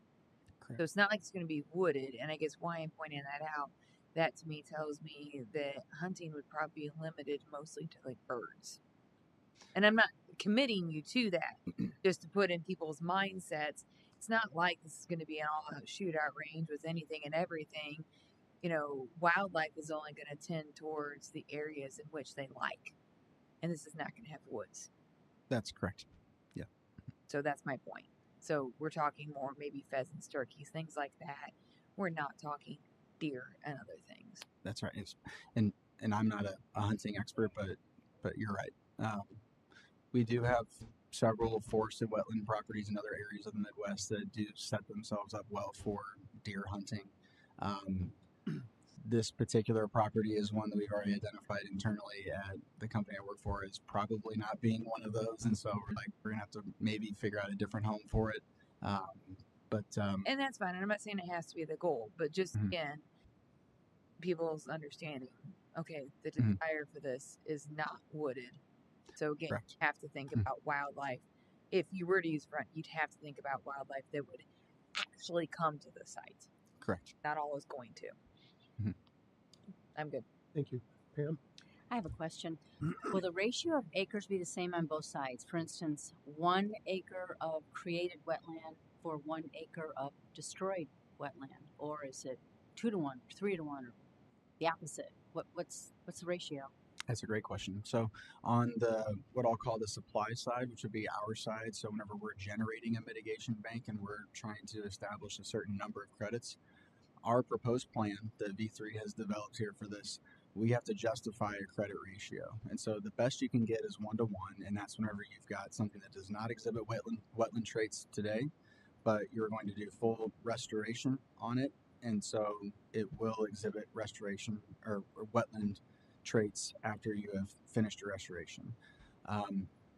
correct. So it's not like it's going to be wooded. And I guess why I'm pointing that out, that to me tells me that hunting would probably be limited mostly to like birds. And I'm not committing you to that, just to put in people's mindsets. It's not like this is going to be an all-out shootout range with anything and everything. Wildlife is only going to tend towards the areas in which they like. And this is not going to have woods. That's correct. Yeah. So that's my point. So we're talking more maybe pheasants, turkeys, things like that. We're not talking deer and other things. That's right. And I'm not a hunting expert, but you're right. We do have several forested wetland properties in other areas of the Midwest that do set themselves up well for deer hunting. This particular property is one that we've already identified internally at the company I work for as probably not being one of those, and so we're gonna have to maybe figure out a different home for it. And that's fine. And I'm not saying it has to be the goal, but just again, people's understanding. Okay, the desire for this is not wooded. So again, Correct. you have to think about wildlife. If you were to use front, you'd have to think about wildlife that would actually come to the site. Correct. Not all is going to. I'm good. Thank you. Pam? I have a question. Will the ratio of acres be the same on both sides? For instance, 1 acre of created wetland for 1 acre of destroyed wetland, or is it 2 to 1, 3 to 1, or the opposite? What's the ratio? That's a great question. So on the what I'll call the supply side, which would be our side, so whenever we're generating a mitigation bank and we're trying to establish a certain number of credits, our proposed plan that V3 has developed here for this, we have to justify a credit ratio. And so the best you can get is 1-to-1, and that's whenever you've got something that does not exhibit wetland traits today, but you're going to do full restoration on it. And so it will exhibit restoration or wetland traits after you have finished your restoration.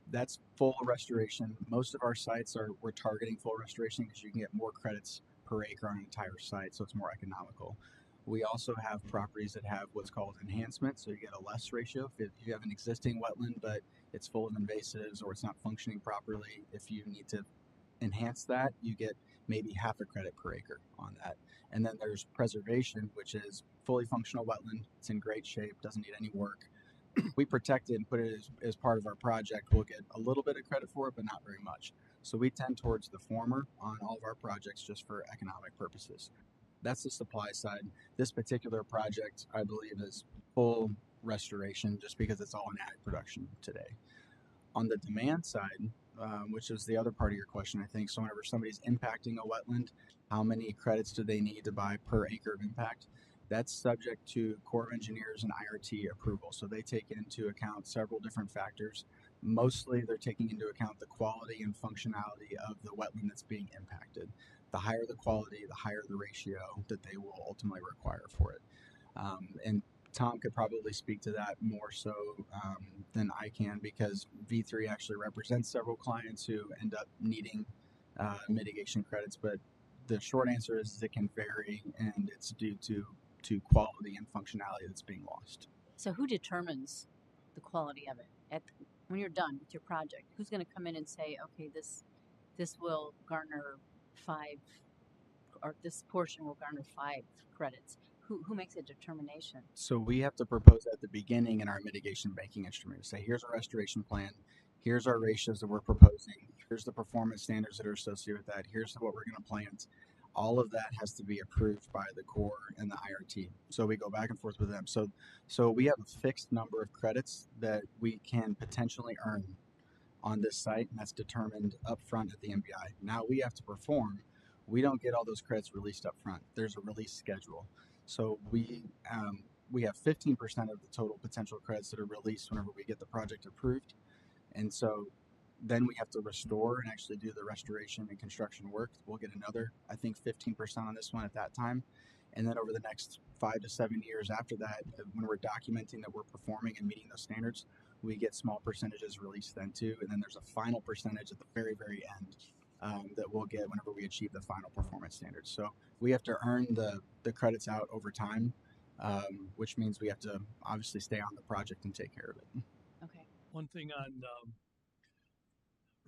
That's full restoration. Most of our sites we're targeting full restoration because you can get more credits per acre on an entire site, so it's more economical. We also have properties that have what's called enhancement, so you get a less ratio. If you have an existing wetland but it's full of invasives or it's not functioning properly, if you need to enhance that, you get maybe half a credit per acre on that. And then there's preservation, which is fully functional wetland. It's in great shape, doesn't need any work. We protect it and put it as part of our project. We'll get a little bit of credit for it, but not very much. So we tend towards the former on all of our projects just for economic purposes. That's the supply side. This particular project, I believe, is full restoration just because it's all in ag production today. On the demand side, which is the other part of your question, I think, so whenever somebody's impacting a wetland, how many credits do they need to buy per acre of impact? That's subject to Corps of Engineers and IRT approval. So they take into account several different factors. Mostly they're taking into account the quality and functionality of the wetland that's being impacted. The higher the quality, the higher the ratio that they will ultimately require for it. And Tom could probably speak to that more so than I can because V3 actually represents several clients who end up needing mitigation credits. But the short answer is it can vary, and it's due to quality and functionality that's being lost. So who determines the quality of it when you're done with your project? Who's going to come in and say, okay, this will garner 5, or this portion will garner 5 credits? Who makes a determination? So we have to propose at the beginning in our mitigation banking instrument to say, here's our restoration plan, here's our ratios that we're proposing, here's the performance standards that are associated with that, here's what we're going to plant. All of that has to be approved by the Corps and the IRT. So we go back and forth with them. So we have a fixed number of credits that we can potentially earn on this site, and that's determined up front at the MBI. Now we have to perform. We don't get all those credits released up front. There's a release schedule. So we have 15% of the total potential credits that are released whenever we get the project approved. And so then we have to restore and actually do the restoration and construction work. We'll get another, I think, 15% on this one at that time. And then over the next 5 to 7 years after that, when we're documenting that we're performing and meeting those standards, we get small percentages released then too. And then there's a final percentage at the very, very end that we'll get whenever we achieve the final performance standards. So we have to earn the credits out over time, which means we have to obviously stay on the project and take care of it. Okay. One thing on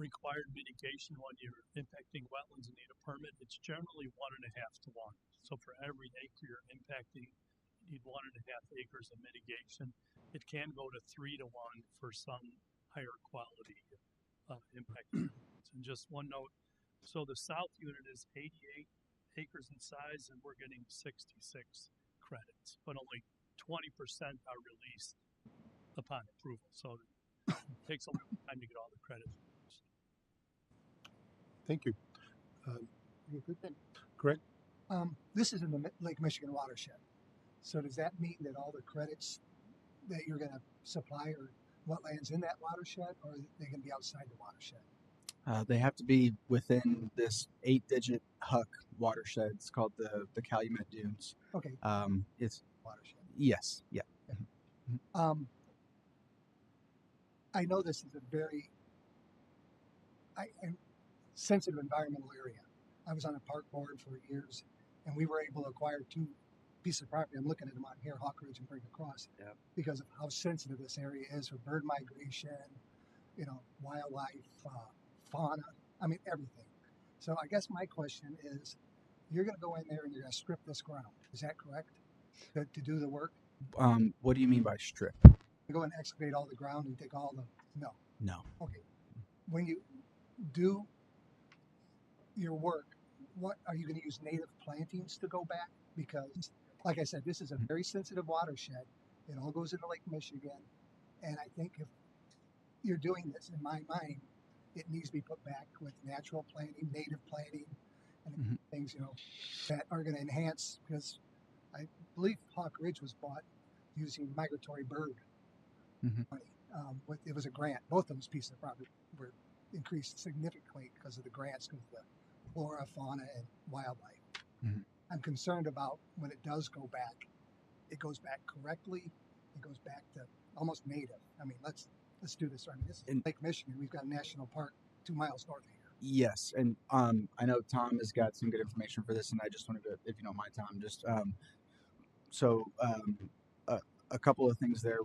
required mitigation when you're impacting wetlands and need a permit, it's generally 1.5 to 1. So for every acre you're impacting, you need 1.5 acres of mitigation. It can go to 3 to 1 for some higher quality impact. And just one note, so the south unit is 88 acres in size, and we're getting 66 credits, but only 20% are released upon approval. So it takes a long time to get all the credits. Thank you. You good? Greg? This is in the Lake Michigan watershed. So does that mean that all the credits that you're going to supply are wetlands in that watershed, or are they going to be outside the watershed? They have to be within this 8-digit HUC watershed. It's called the Calumet Dunes. Okay. It's watershed. Yes. Yeah. I know this is a very sensitive environmental area. I was on a park board for years, and we were able to acquire 2 pieces of property. I'm looking at them on here, Hawk Ridge and Bring Across, because of how sensitive this area is for bird migration, wildlife, fauna, everything. So I guess my question is, you're going to go in there and you're going to strip this ground. Is that correct? To do the work? What do you mean by strip? You go and excavate all the ground and take all the... No. Okay. When you do your work, what are you going to use native plantings to go back? Because, like I said, this is a very sensitive watershed. It all goes into Lake Michigan. And I think if you're doing this, in my mind, it needs to be put back with natural planting, native planting, and things, you know, that are going to enhance, because I believe Hawk Ridge was bought using migratory bird money. It was a grant. Both of those pieces of property were increased significantly because of the grants, because of the flora, fauna, and wildlife. I'm concerned about when it does go back, it goes back correctly. It goes back to almost native. I mean, let's do this. I mean, this is Lake Michigan. We've got a national park 2 miles north of here. Yes, and I know Tom has got some good information for this, and I just wanted to, if you don't mind, Tom, just so a couple of things there.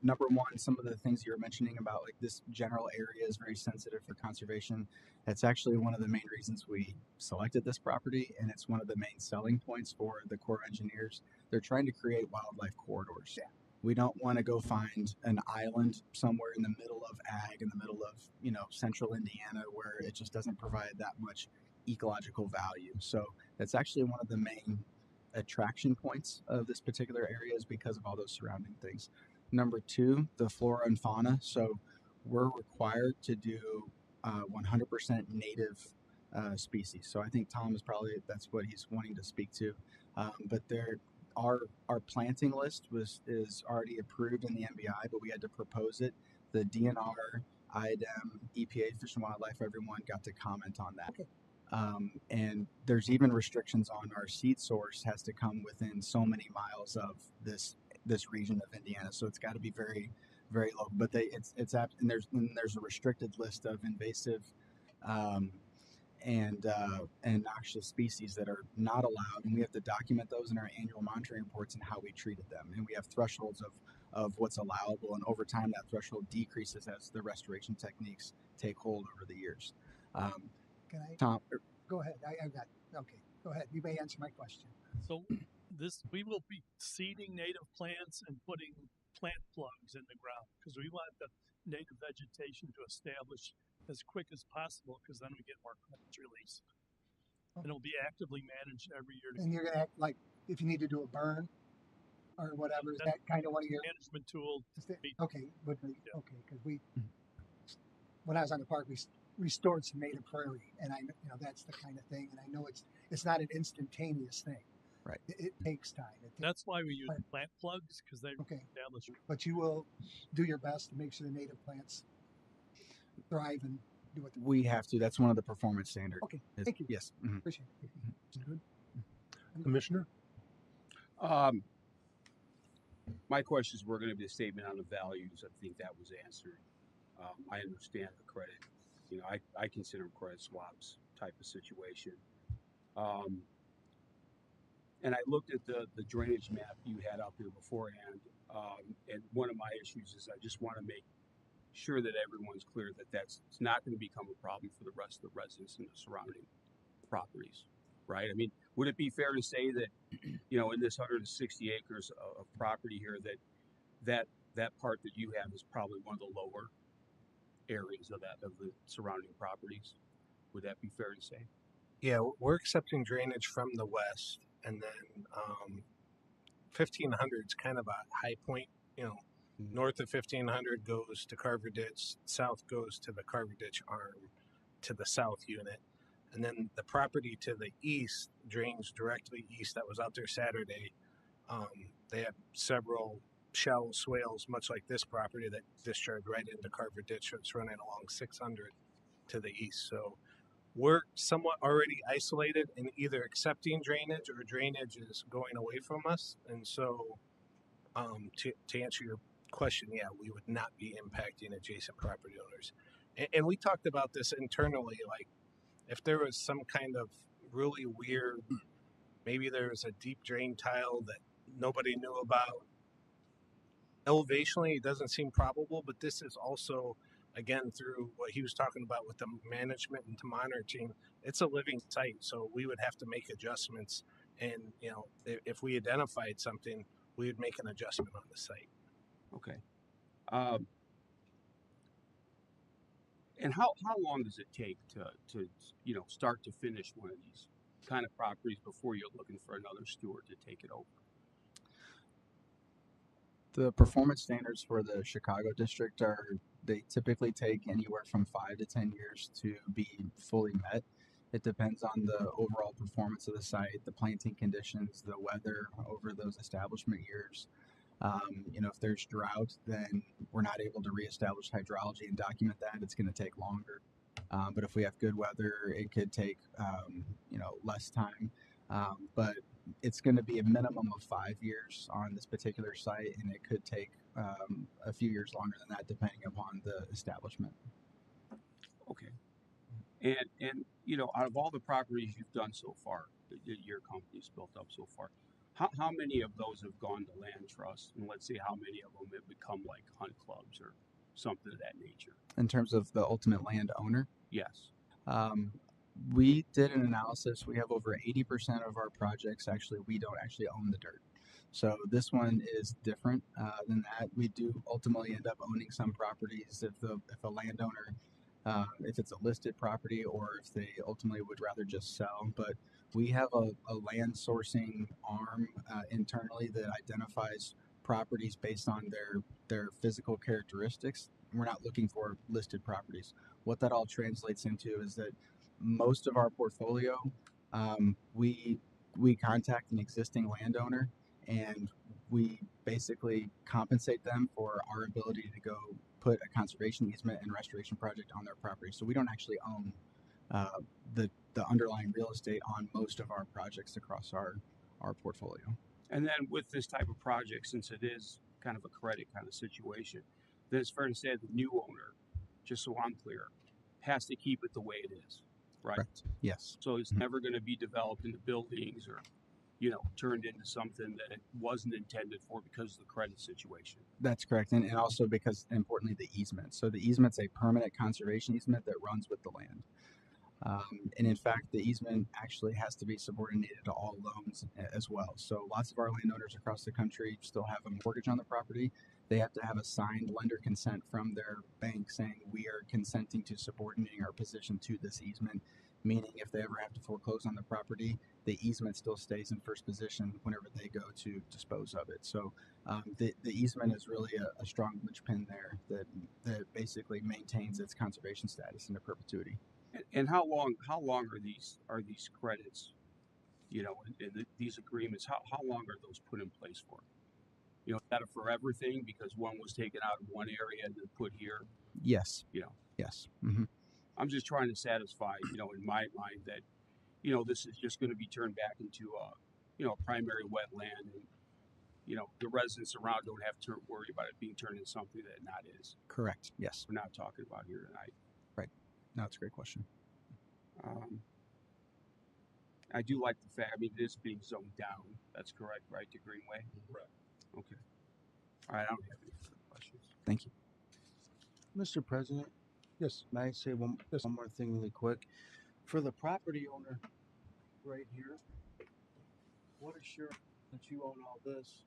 Number one, some of the things you were mentioning about like this general area is very sensitive for conservation. That's actually one of the main reasons we selected this property, and it's one of the main selling points for the Corps of Engineers. They're trying to create wildlife corridors. Yeah. We don't want to go find an island somewhere in the middle of ag, in the middle of, you know, central Indiana, where it just doesn't provide that much ecological value. So that's actually one of the main attraction points of this particular area, is because of all those surrounding things. Number two, the flora and fauna. So we're required to do 100% native species. So I think Tom is probably, that's what he's wanting to speak to. But there, our planting list is already approved in the MBI, but we had to propose it. The DNR, IDEM, EPA, Fish and Wildlife, everyone got to comment on that. Okay. And there's even restrictions on our seed source has to come within so many miles of this region of Indiana. So it's got to be very, very local. But it's apt, and there's a restricted list of invasive and noxious species that are not allowed, and we have to document those in our annual monitoring reports and how we treated them. And we have thresholds of what's allowable, and over time that threshold decreases as the restoration techniques take hold over the years. Can I, Tom, go ahead. I got, okay, go ahead. You may answer my question. So we will be seeding native plants and putting plant plugs in the ground, because we want the native vegetation to establish as quick as possible, because then we get more plants release. And it'll be actively managed every year. And you're going to act like, if you need to do a burn or whatever, is that kind of one of your management tool? Okay, okay, because when I was on the park, we restored some native prairie, and that's the kind of thing, and I know it's not an instantaneous thing. Right. It takes time. That's why we use plant plugs, because they establish. But you will do your best to make sure the native plants thrive and do what we have to. That's one of the performance standards. Okay, thank you. Yes. Appreciate it. Good. Commissioner? My questions were going to be a statement on the values. I think that was answered. I understand the credit. You know, I consider them credit swaps type of situation. And I looked at the drainage map you had up here beforehand. And one of my issues is I just want to make sure that everyone's clear that it's not going to become a problem for the rest of the residents in the surrounding properties, right? I mean, would it be fair to say that, you know, in this 160 acres of property here, that part that you have is probably one of the lower areas of the surrounding properties? Would that be fair to say? Yeah, we're accepting drainage from the west, and then 1500 is kind of a high point. You know, north of 1500 goes to Carver Ditch, south goes to the Carver Ditch arm to the south unit, and then the property to the east drains directly east. That was out there Saturday. They have several shallow swales, much like this property, that discharge right into Carver Ditch. It's running along 600 to the east. So we're somewhat already isolated in either accepting drainage or drainage is going away from us. And so to answer your question, yeah, we would not be impacting adjacent property owners. And we talked about this internally, like if there was some kind of really weird, maybe there was a deep drain tile that nobody knew about. Elevationally, it doesn't seem probable, but this is also, again, through what he was talking about with the management and to monitoring, it's a living site, so we would have to make adjustments. And, you know, if we identified something, we would make an adjustment on the site. Okay. And how long does it take to you know, start to finish one of these kind of properties before you're looking for another steward to take it over? The performance standards for the Chicago district they typically take anywhere from 5 to 10 years to be fully met. It depends on the overall performance of the site, the planting conditions, the weather over those establishment years. If there's drought, then we're not able to reestablish hydrology and document that. It's going to take longer. But if we have good weather, it could take less time. But it's going to be a minimum of 5 years on this particular site, and it could take a few years longer than that, depending upon the establishment. Okay. And out of all the properties you've done so far, that your company's built up so far, how many of those have gone to land trust, and let's say how many of them have become like hunt clubs or something of that nature? In terms of the ultimate landowner, Yes. we did an analysis. We have over 80% of our projects we don't actually own the dirt. So this one is different than that. We do ultimately end up owning some properties if a landowner, if it's a listed property, or if they ultimately would rather just sell. But we have a land sourcing arm internally that identifies properties based on their physical characteristics. We're not looking for listed properties. What that all translates into is that most of our portfolio, we contact an existing landowner and we basically compensate them for our ability to go put a conservation easement and restoration project on their property. So we don't actually own the underlying real estate on most of our projects across our portfolio. And then with this type of project, since it is kind of a credit kind of situation, then it's fair to say the new owner, just so I'm clear, has to keep it the way it is, right? Correct. Yes. So it's never going to be developed into buildings or, turned into something that it wasn't intended for because of the credit situation. That's correct. And also because, importantly, the easement. So the easement's a permanent conservation easement that runs with the land. And in fact, the easement actually has to be subordinated to all loans as well. So lots of our landowners across the country still have a mortgage on the property. They have to have a signed lender consent from their bank saying we are consenting to subordinating our position to this easement, meaning if they ever have to foreclose on the property, the easement still stays in first position whenever they go to dispose of it. So the easement is really a strong linchpin there that basically maintains its conservation status into perpetuity. And how long are these credits, and these agreements? How long are those put in place for? Is that a forever thing because one was taken out of one area and then put here? Yes. Yes. Mm-hmm. I'm just trying to satisfy, in my mind that, this is just going to be turned back into a primary wetland, and the residents around don't have to worry about it being turned into something that it not is. Correct. Yes. We're not talking about here tonight. Right. No, it's a great question. I do like the fact, this being zoned down. That's correct, right, to Greenway? Correct. Okay. All right, I don't have any further questions. Thank you. Mr. President, Yes. may I say one more thing really quick? For the property owner right here, what assurance that you own all this,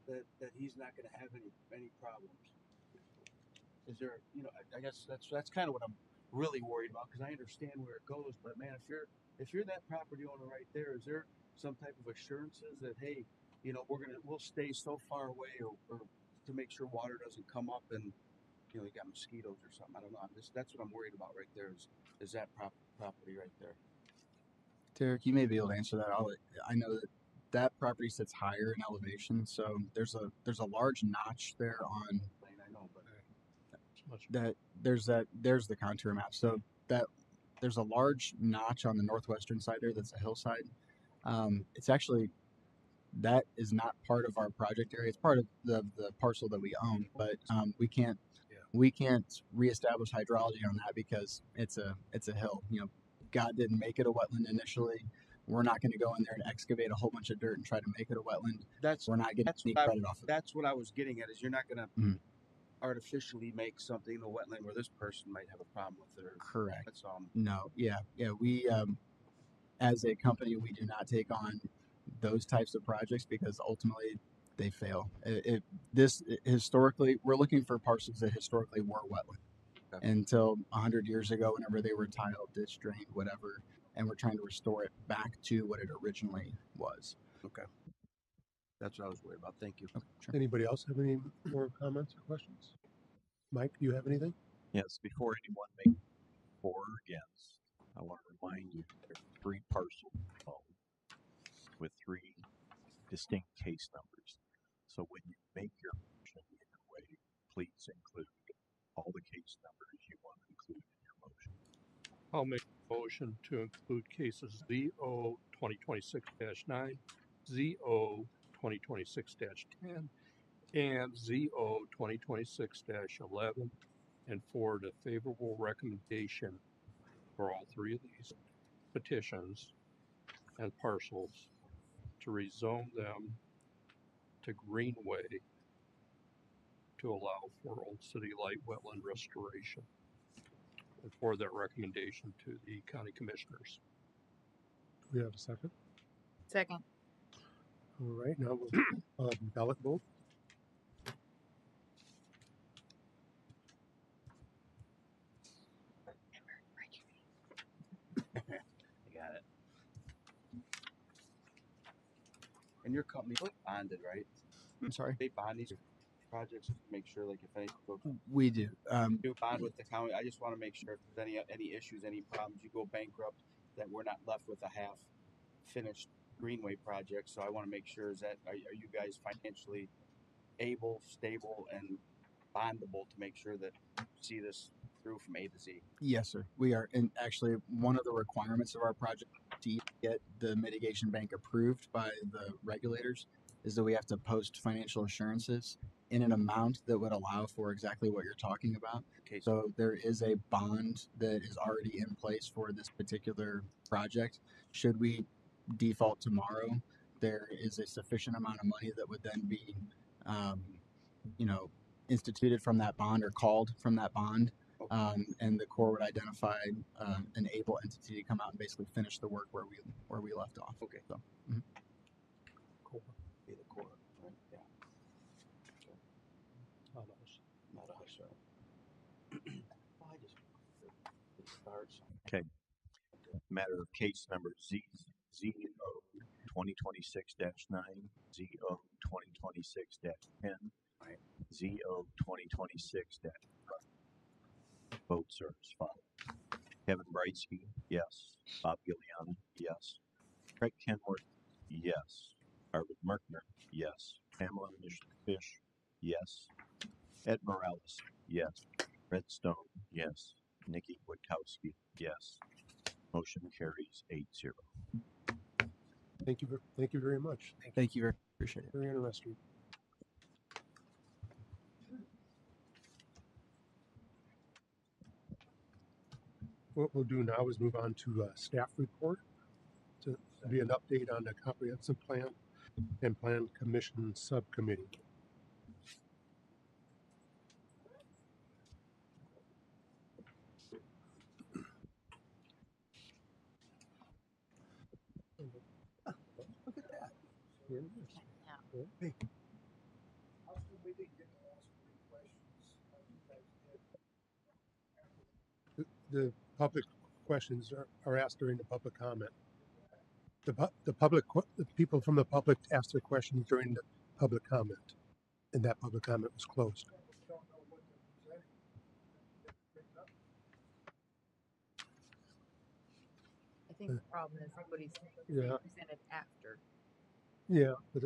that he's not going to have any problems? Is there, I guess that's kind of what I'm really worried about, because I understand where it goes, but man, if you're that property owner right there, is there some type of assurances that, hey, we'll stay so far away or to make sure water doesn't come up and you got mosquitoes or something? I don't know. That's what I'm worried about right there is that property right there. Derek, you may be able to answer that. I know that property sits higher in elevation, so there's a large notch there on. I know, but there's the contour map. So that there's a large notch on the northwestern side there. That's a hillside. It's actually, that is not part of our project area. It's part of the parcel that we own, but we can't reestablish hydrology on that because it's a hill. God didn't make it a wetland initially. We're not going to go in there and excavate a whole bunch of dirt and try to make it a wetland. We're not getting any credit off of it. That's what I was getting at, is you're not going to artificially make something a wetland where this person might have a problem with it. Correct. That's all. No. Yeah. We, as a company, we do not take on those types of projects because ultimately they fail. Historically, we're looking for parcels that historically were wetland. Okay. Until 100 years ago, whenever they were tiled, ditch drained, whatever, and we're trying to restore it back to what it originally was. Okay. That's what I was worried about. Thank you. Okay, sure. Anybody else have any more comments or questions? Mike, do you have anything? Yes, before anyone makes for or against, I want to remind you there are 3 parcels involved with 3 distinct case numbers. So when you make your motion either way, please include all the case numbers you want to include in your motion. I'll make a motion to include cases ZO 2026-9, ZO 2026-10, and ZO 2026-11, and forward a favorable recommendation for all 3 of these petitions and parcels to rezone them to Greenway to allow for Old City Light wetland restoration, and forward that recommendation to the county commissioners. Do we have a second? Second. All right, now we'll ballot vote. I got it. And your company bonded, right? I'm sorry. They bond these projects to make sure, like, if anything goes, We do. do bond with the county. I just want to make sure if there's any issues, any problems, you go bankrupt, that we're not left with a half finished Greenway project. So I want to make sure is that are you guys financially able, stable, and bondable to make sure that you see this through from A to Z? Yes, sir. We are. And actually, one of the requirements of our project to get the mitigation bank approved by the regulators is that we have to post financial assurances in an amount that would allow for exactly what you're talking about. Okay. So there is a bond that is already in place for this particular project. Should we default tomorrow, there is a sufficient amount of money that would then be, instituted from that bond or called from that bond. And the Corps would identify an able entity to come out and basically finish the work where we left off. Okay. So, Cool. Be the core, right? Yeah. Okay. Not us. Not us, right? Well, I just it starts. Okay. Matter of case number ZO 2026-9, ZO 2026-10, Right. ZO 2026-11. Votes are as follows. Kevin Brightsky, yes. Bob Gilliana, yes. Craig Kenworth, yes. Arvid Merkner, yes. Pamela Fish, yes. Ed Morales, yes. Red Stone, yes. Nikki Witkowski, yes. Motion carries 8-0. Thank you very much. thank you. Appreciate it. Very interesting. What we'll do now is move on to staff report to be an update on the comprehensive plan and plan commission subcommittee. Look at that. Here it is. Yeah. Hey. The public questions are asked during the public comment. The people from the public asked their questions during the public comment, and that public comment was closed. I think the problem is what he's saying is Yeah. they presented after. Yeah, but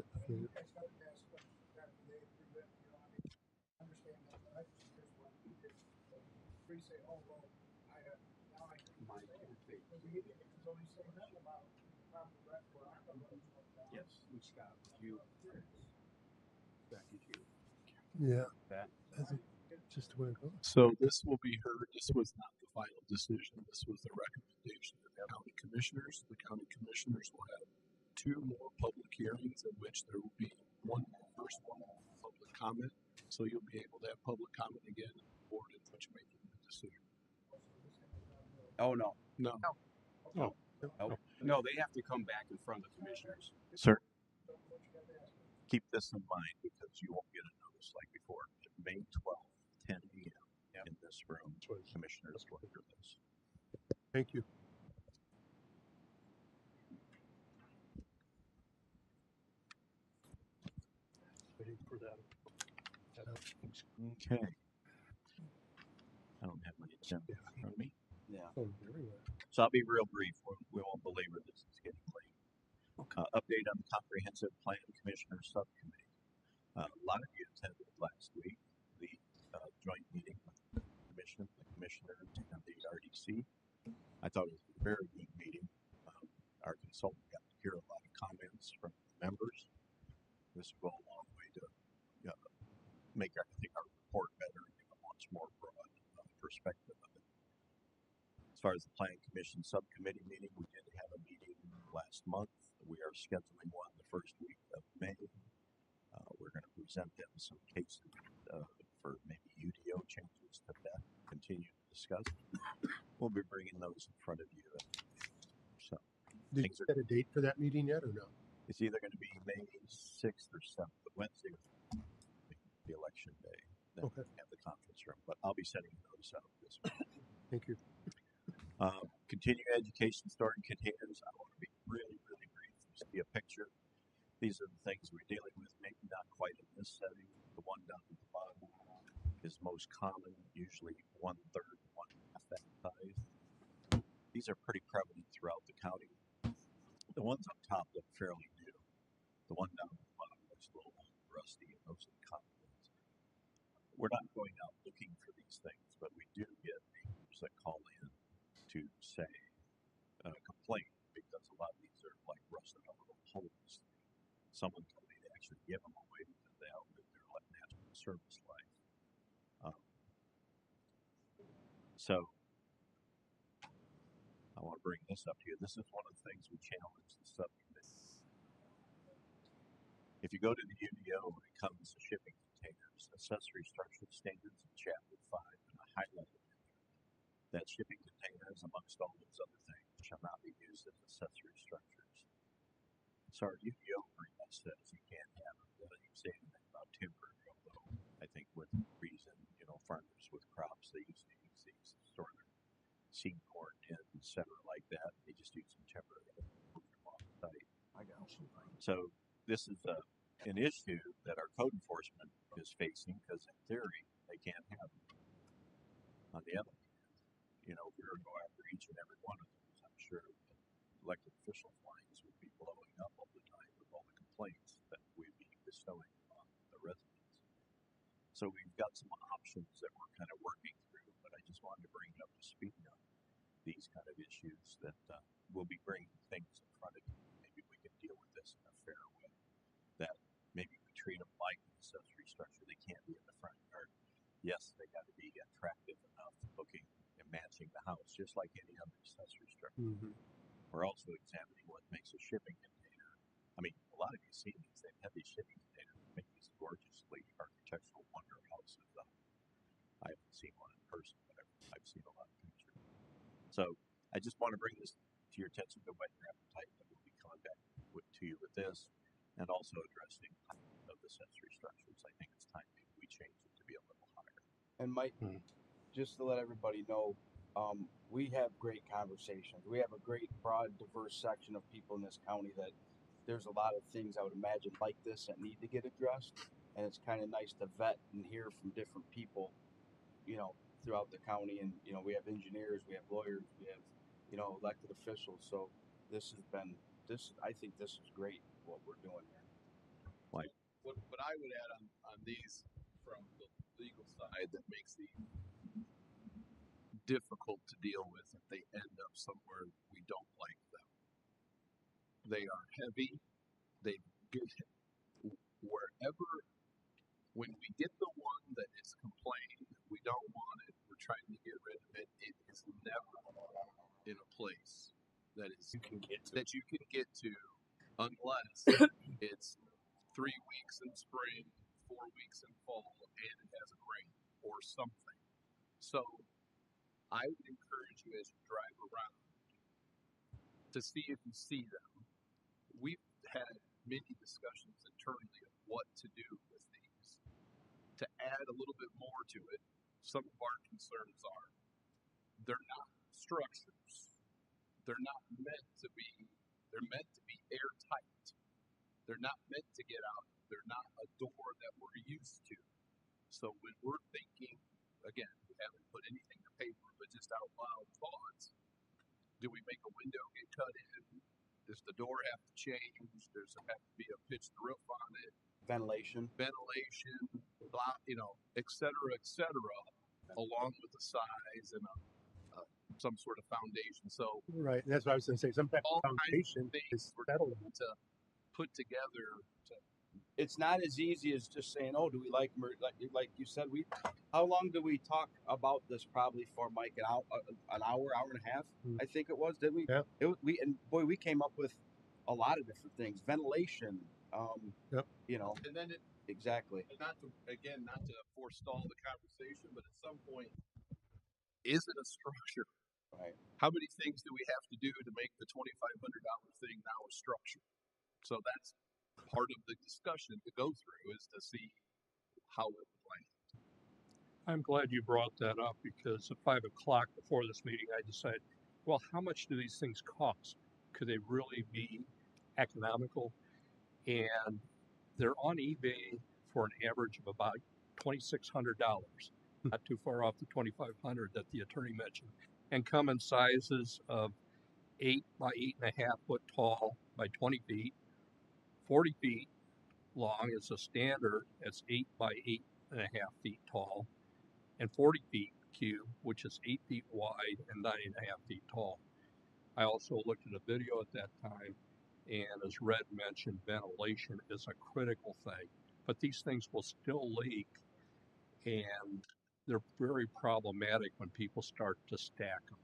Yes, we stop. You. yeah, That. that's just the way it goes. So this will be heard. This was not the final decision. This was the recommendation of the county commissioners. The county commissioners will have 2 more public hearings in which there will be one first one public comment. So you'll be able to have public comment again on the board in which making the decision. Oh no. No. No. No. No, they have to come back in front of the commissioners. Sir, keep this in mind because you won't get a notice like before. May 12th, 10 a.m. in this room. Commissioners will hear this. Thank you. Okay. I don't have my agenda in front of me. Yeah. Oh, everywhere. So I'll be real brief. We won't belabor this. It's getting late. Update on the Comprehensive Plan Commissioner Subcommittee. A lot of you attended last week the joint meeting with the Commission, the Commissioners, and the RDC. I thought it was a very good meeting. Our consultant got to hear a lot of comments from members. This will go a long way to make I think our report better and give a much more broad perspective of it. As far as the Planning Commission Subcommittee meeting, we did have a meeting last month. We are scheduling one the first week of May. We're going to present them some cases for maybe UDO changes that continue to discuss. We'll be bringing those in front of you. So, Did you set a date for that meeting yet or no? It's either going to be May 6th or 7th, but Wednesday, the election day. Then Okay. we have the conference room, but I'll be setting those up this week. Thank you. Continuing education storing containers. I want to be really, really brief. You see a picture. These are the things we're dealing with, maybe not quite in this setting. The one down at the bottom is most common, usually 1/3, 1/2 that size. These are pretty prevalent throughout the county. The ones up top look fairly new. The one down at the bottom looks a little rusty, and those are the common ones. We're not going out looking for these things, but we do get neighbors that call in to say, complain, because a lot of these are like rusted out little holes. Someone told me to actually give them away because they outlived their natural service life. So I want to bring this up to you. This is one of the things we challenge the subcommittee. If you go to the UDO, it comes to shipping containers, accessory structure standards in Chapter 5, and I highlighted that shipping containers, amongst all those other things, shall not be used as accessory structures. So our UDO agreement says you can't have them. It doesn't say anything about temporary, although I think with reason, farmers with crops, they used to use these to store their seed corn in, etc. like that. They just use them temporarily. I got you. So this is an issue that our code enforcement is facing because in theory they can't have them. On the other hand, if we were to go after each and every one of those, I'm sure elected officials' lines would be blowing up all the time with all the complaints that we'd be bestowing on the residents. So we've got some options that we're kind of working through, but I just wanted to bring it up to speed on these kind of issues that we'll be bringing things in front of you. Maybe we can deal with this in a fair way. That maybe we treat them like an accessory structure. They can't be in the front yard. Yes, they got to be attractive enough looking and matching the house, just like any other accessory structure. Mm-hmm. We're also examining what makes a shipping container. I mean, a lot of you see these, they have these shipping containers that make these gorgeously architectural wonder houses. I haven't seen one in person, but I've seen a lot of pictures. So I just want to bring this to your attention to whet your appetite that we'll be coming back to you with this, and also addressing of accessory structures. I think it's time maybe we change it to be a little higher. And Mike, just to let everybody know, we have great conversations. We have a great, broad, diverse section of people in this county that there's a lot of things I would imagine like this that need to get addressed. And it's kind of nice to vet and hear from different people, throughout the county. And, we have engineers, we have lawyers, we have, elected officials. So I think this is great what we're doing here. Like, what I would add on these from the legal side that makes these difficult to deal with if they end up somewhere we don't like them. They are heavy. They get wherever. When we get the one that is complaining, we don't want it, we're trying to get rid of it, it is never in a place that you can get to unless it's 3 weeks in spring, 4 weeks in fall, and it has a rain or something. So I would encourage you as you drive around to see if you see them. We've had many discussions internally of what to do with these. To add a little bit more to it, some of our concerns are they're not structures. They're meant to be airtight. They're not meant to get out. They're not a door that we're used to. So when we're thinking, again, we haven't put anything to paper, but just out loud thoughts, do we make a window get cut in? Does the door have to change? Does there have to be a pitched roof on it? Ventilation. Blah, et cetera, along with the size and some sort of foundation. So Right, that's what I was going to say. Some type all of kinds foundation of things is we're settled. trying to put together. It's not as easy as just saying, "Oh, do we like them?" Like you said, How long did we talk about this? Probably for Mike an hour and a half. I think it was. Did we? Yeah. We came up with a lot of different things. Ventilation. Yep. And then exactly. And not to forestall the conversation, but at some point, is it a structure? Right. How many things do we have to do to make the $2,500 thing now a structure? So that's part of the discussion to go through, is to see how it would land. I'm glad you brought that up, because at 5 o'clock before this meeting, I decided, well, how much do these things cost? Could they really be economical? And they're on eBay for an average of about $2,600, not too far off the $2,500 that the attorney mentioned, and come in sizes of 8 by 8.5 foot tall by 20 feet, 40 feet long is a standard. It's 8 by 8.5 feet tall, and 40 feet cube, which is 8 feet wide and 9.5 feet tall. I also looked at a video at that time, and as Red mentioned, ventilation is a critical thing. But these things will still leak, and they're very problematic when people start to stack them,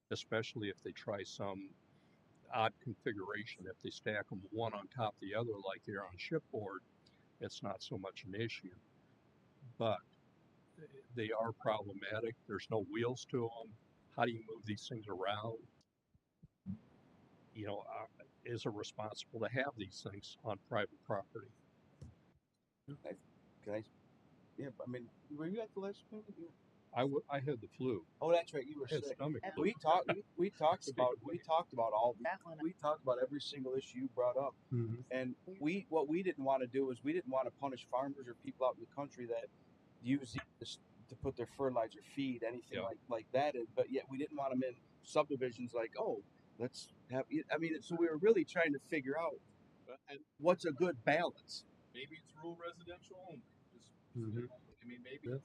especially if they try some odd configuration. If they stack them one on top of the other like they're on shipboard, it's not so much an issue. But they are problematic. There's no wheels to them. How do you move these things around? Is it responsible to have these things on private property? Yeah, I mean, were you at the last meeting? I had the flu. Oh, that's right. You were sick. Stomach. We talked about all we talked about every single issue you brought up. Mm-hmm. And what we didn't want to do is we didn't want to punish farmers or people out in the country that use this to put their fertilizer, feed, anything like that in. But yet we didn't want them in subdivisions like, oh, let's have. I mean, so we were really trying to figure out what's a good balance. Maybe it's rural residential only. Mm-hmm. I mean, maybe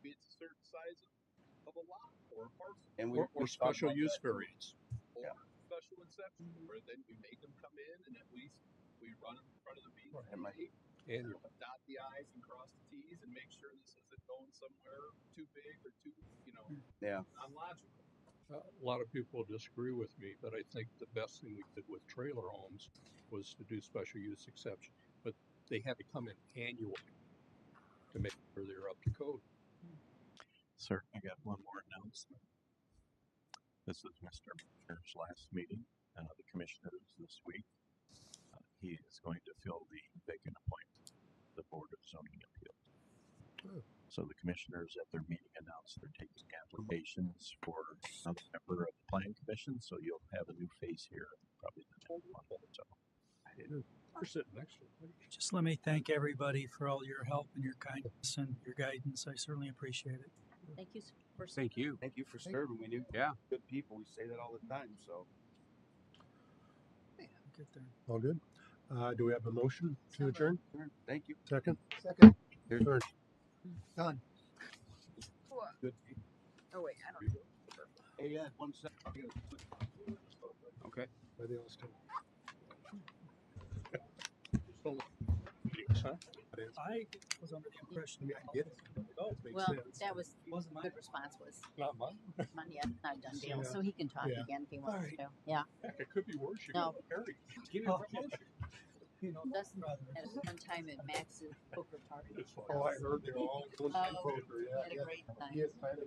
it's a certain size of a lot or a parcel, or special use variants, or special exception, where then we make them come in and at least we run them in front of the BZA and dot the I's and cross the T's and make sure this isn't going somewhere too big or too unlogical. A lot of people disagree with me, but I think the best thing we did with trailer homes was to do special use exception, but they had to come in annually to make sure they're up to code. Sir, I got one more announcement. This is Mr. Mayor's last meeting. The commissioners this week. He is going to fill the vacant appointment, the Board of Zoning Appeals. Oh. So the commissioners at their meeting announced they're taking applications for another member of the Planning Commission. So you'll have a new face here in probably the next month or so. We're sitting next to it. Just let me thank everybody for all your help and your kindness and your guidance. I certainly appreciate it. Thank you for Thank you for serving. We knew good people. We say that all the time. So Get there. All good. Do we have a motion to adjourn? Thank you. Second. Here's Adjourn. Done. Good. Oh wait, I don't know. Hey, yeah, 1 second. Okay. By the Austin. I was under the impression. I get it. Well, that was Wasn't good response was Not mine. money. It's not a done deal, Yeah. so he can talk Yeah. again if he wants Alright. to. Yeah. Heck, it could be worse. You No. go to Perry. Give me a promotion. Dustin had one time at Max's poker party. It's like, Oh, I heard they're all going to Oh, poker. Yeah. had a great time. He has planted